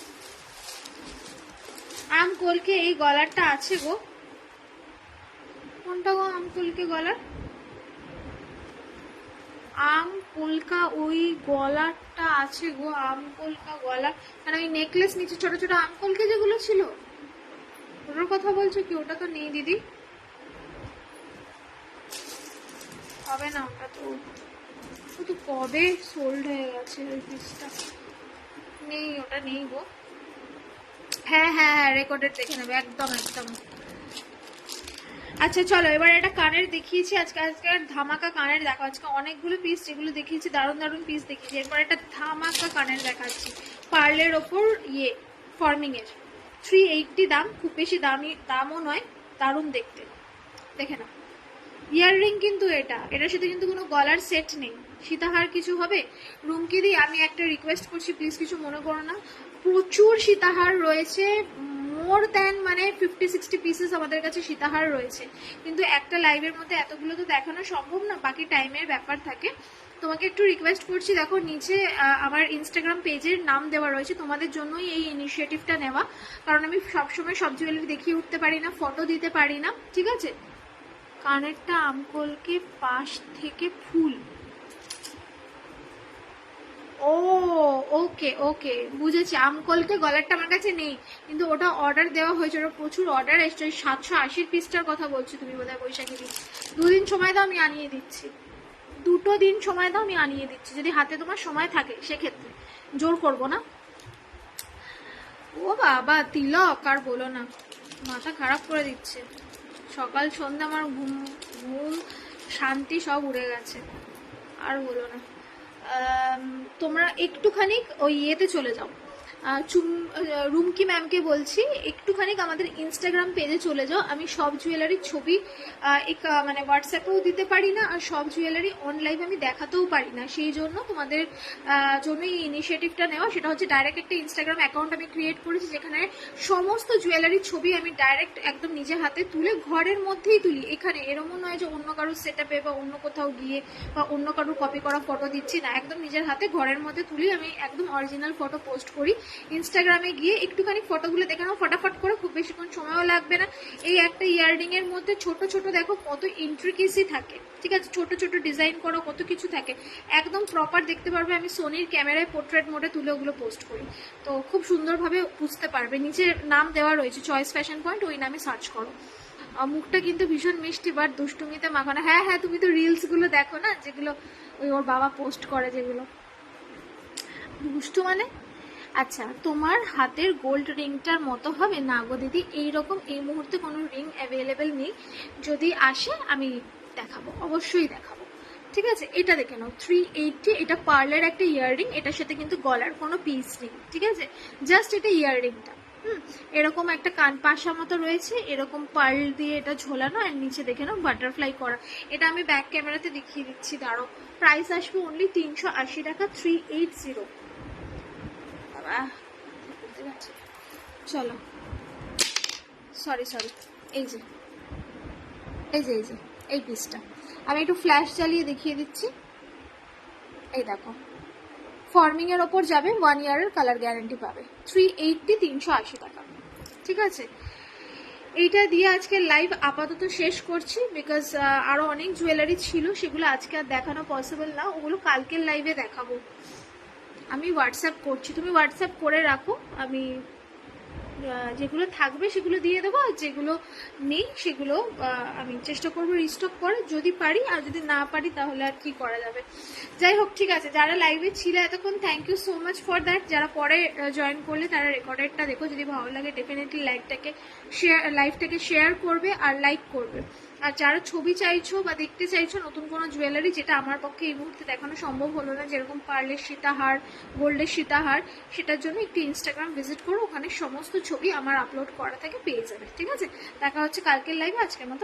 আম কলকে এই গলারটা আছে গো, কোনটা গো আম কলকে গলার? আম কলকা ওই গলারটা আছে গো, আম কলকা গলা, মানে ওই নেকলেস নিচে ছোট ছোট আম কলকে যেগুলো ছিল, ওটার কথা বলছো কি? ওটা তো নেই দিদি, হবে না ওটা তো, ও তো কবে সোল্ড হয়ে গেছে ওই পিসটা, নেই, ওটা নেই গো। হ্যাঁ হ্যাঁ হ্যাঁ, রেকর্ডেড দেখে নেবে, একদম একদম। আচ্ছা চলো এবার একটা কানের দেখিয়েছি, আজকে ধামাকা কানের দেখো, আজকে অনেকগুলো পিস যেগুলো দেখিয়েছি দারুণ দারুণ পিস দেখিয়েছি, এরপর একটা ধামাকা কানের দেখাচ্ছি পার্লের ওপর ফর্মিং এর 380 দাম, খুব বেশি দামও নয়, দারুণ দেখতে, দেখে না। ইয়াররিং কিন্তু এটার সাথে কিন্তু কোনো গলার সেট নেই, সীতাহার কিছু হবে। রুমকি দি আমি একটা রিকোয়েস্ট করছি, প্লিজ কিছু মনে করো না, প্রচুর সীতাহার রয়েছে, মোর দ্যান মানে 50-60 পিসেস আমাদের কাছে সীতাহার রয়েছে, কিন্তু একটা লাইভের মধ্যে এতগুলো তো দেখানো সম্ভব না, বাকি টাইমের ব্যাপার থাকে। তোমাকে একটু রিকোয়েস্ট করছি, দেখো নিচে আমার ইনস্টাগ্রাম পেজের নাম দেওয়া রয়েছে, তোমাদের জন্যই এই ইনিশিয়েটিভটা নেওয়া, কারণ আমি সবসময় সব জুয়েলারি দেখিয়ে উঠতে পারি না, ফটো দিতে পারি না, ঠিক আছে। কানেরটা আমকলকে পাশ থেকে ফুল, ও ওকে ওকে বুঝেছি, আমকলকে গলারটা আমার কাছে নেই, কিন্তু ওটা অর্ডার দেওয়া হয়েছে, ওটা প্রচুর অর্ডার এসছে, 780 পিসটার কথা বলছো তুমি বোধহয় বৈশাখী দিন। 2 দিন সময় দাও আমি আনিয়ে দিচ্ছি, 2 দিন সময় দাও আমি আনিয়ে দিচ্ছি, যদি হাতে তোমার সময় থাকে সেক্ষেত্রে, জোর করবো না। ও বাবা তিলক আর বলো না, মাথা খারাপ করে দিচ্ছে, সকাল সন্ধ্যা আমার ঘুম ঘুম শান্তি সব উড়ে গেছে, আর বলো না। তোমরা একটুখানি ওই ইয়েতে চলে যাও, রুমকি ম্যামকে বলছি একটুখানি আমাদের ইনস্টাগ্রাম পেজে চলে যাও, আমি সব জুয়েলারির ছবি মানে হোয়াটসঅ্যাপেও দিতে পারি না, আর সব জুয়েলারি অনলাইন আমি দেখাতেও পারি না, সেই জন্য তোমাদের জন্য এই ইনিশিয়েটিভটা নেওয়া, সেটা হচ্ছে ডাইরেক্ট একটা ইনস্টাগ্রাম অ্যাকাউন্ট আমি ক্রিয়েট করেছি, যেখানে সমস্ত জুয়েলারির ছবি আমি ডাইরেক্ট একদম নিজের হাতে তুলে ঘরের মধ্যেই তুলি, এখানে এরকম নয় যে অন্য কারোর সেটআপে বা অন্য কোথাও গিয়ে বা অন্য কারোর কপি করা ফটো দিচ্ছি না, একদম নিজের হাতে ঘরের মধ্যে তুলি, আমি একদম অরিজিনাল ফটো পোস্ট করি ইনস্টাগ্রামে গিয়ে, একটুখানি ফটোগুলো দেখে নাও ফটাফট করে, খুব বেশিক্ষণ সময়ও লাগবে না। এই একটা ইয়াররিং এর মধ্যে ছোট ছোট দেখো কত ইন্ট্রিকেসি থাকে, ঠিক আছে, ছোট ছোট ডিজাইন করা কত কিছু থাকে, একদম প্রপার দেখতে পারবে, আমি সোনির ক্যামেরায় পোর্ট্রেট মোডে তুলে ওগুলো পোস্ট করি, তো খুব সুন্দরভাবে বুঝতে পারবে, নিচে নাম দেওয়া রয়েছে চয়েস ফ্যাশন পয়েন্ট, ওই নামে সার্চ করো। মুখটা কিন্তু ভীষণ মিষ্টি বাট দুষ্টুমিতে মাখানো, হ্যাঁ হ্যাঁ তুমি তো রিলস গুলো দেখো না, যেগুলো ওই ওর বাবা পোস্ট করে, যেগুলো দুষ্টু মানে। আচ্ছা তোমার হাতের গোল্ড রিংটার মতো হবে না গো দিদি, এইরকম এই মুহূর্তে কোনো রিং অ্যাভেলেবেল নেই, যদি আসে আমি দেখাবো, অবশ্যই দেখাবো, ঠিক আছে। এটা দেখে নাও 380, এটা পার্লের একটা ইয়াররিং, এটার সাথে কিন্তু গলার কোনো পিস নেই, ঠিক আছে, জাস্ট এটা ইয়াররিংটা, এরকম একটা কান পাশা মতো রয়েছে, এরকম পার্ল দিয়ে এটা ঝোলানো, আর নিচে দেখে নাও বাটারফ্লাই করা, এটা আমি ব্যাক ক্যামেরাতে দেখিয়ে দিচ্ছি, দাঁড়ো, প্রাইস আসবে অনলি 380 টাকা, 380। চলো সরি এই যে এই পিসটা আমি একটু ফ্ল্যাশ জ্বালিয়ে দেখিয়ে দিচ্ছি, এই দেখো ফর্মিং এর ওপর যাবে, 1 ইয়ারের কালার গ্যারান্টি পাবে, 380, 380 টাকা, ঠিক আছে। এইটা দিয়ে আজকে লাইভ আপাতত শেষ করছি, বিকজ আরো অনেক জুয়েলারি ছিল, সেগুলো আজকে আর দেখানো পসিবল না, ওগুলো কালকের লাইভে দেখাবো। আমি হোয়াটসঅ্যাপ করছি, তুমি হোয়াটসঅ্যাপ করে রাখো, আমি যেগুলো থাকবে সেগুলো দিয়ে দেবো, আর যেগুলো নেই সেগুলো আমি চেষ্টা করবো রিস্টক করে, যদি পারি, আর যদি না পারি তাহলে আর কি করা যাবে। যাই হোক ঠিক আছে, যারা লাইভে ছিল এতক্ষণ thank you so much for that, যারা পরে জয়েন করলে তারা রেকর্ডেডটা দেখো, যদি ভালো লাগে ডেফিনেটলি লাইভটাকে শেয়ার করবে আর লাইক করবে, আর যারা ছবি চাইছো বা দেখতে চাইছো নতুন কোনো জুয়েলারি, যেটা আমার পক্ষে এই মুহূর্তে দেখানো সম্ভব হলো না, যেরকম পার্লের সীতাহার, গোল্ডের সীতাহার, সেটার জন্য একটু ইনস্টাগ্রাম ভিজিট করো, ওখানে সমস্ত ছবি আমার আপলোড করা থেকে পেয়ে যাবে, ঠিক আছে। দেখা হচ্ছে কালকের লাইভে, আজকের মতো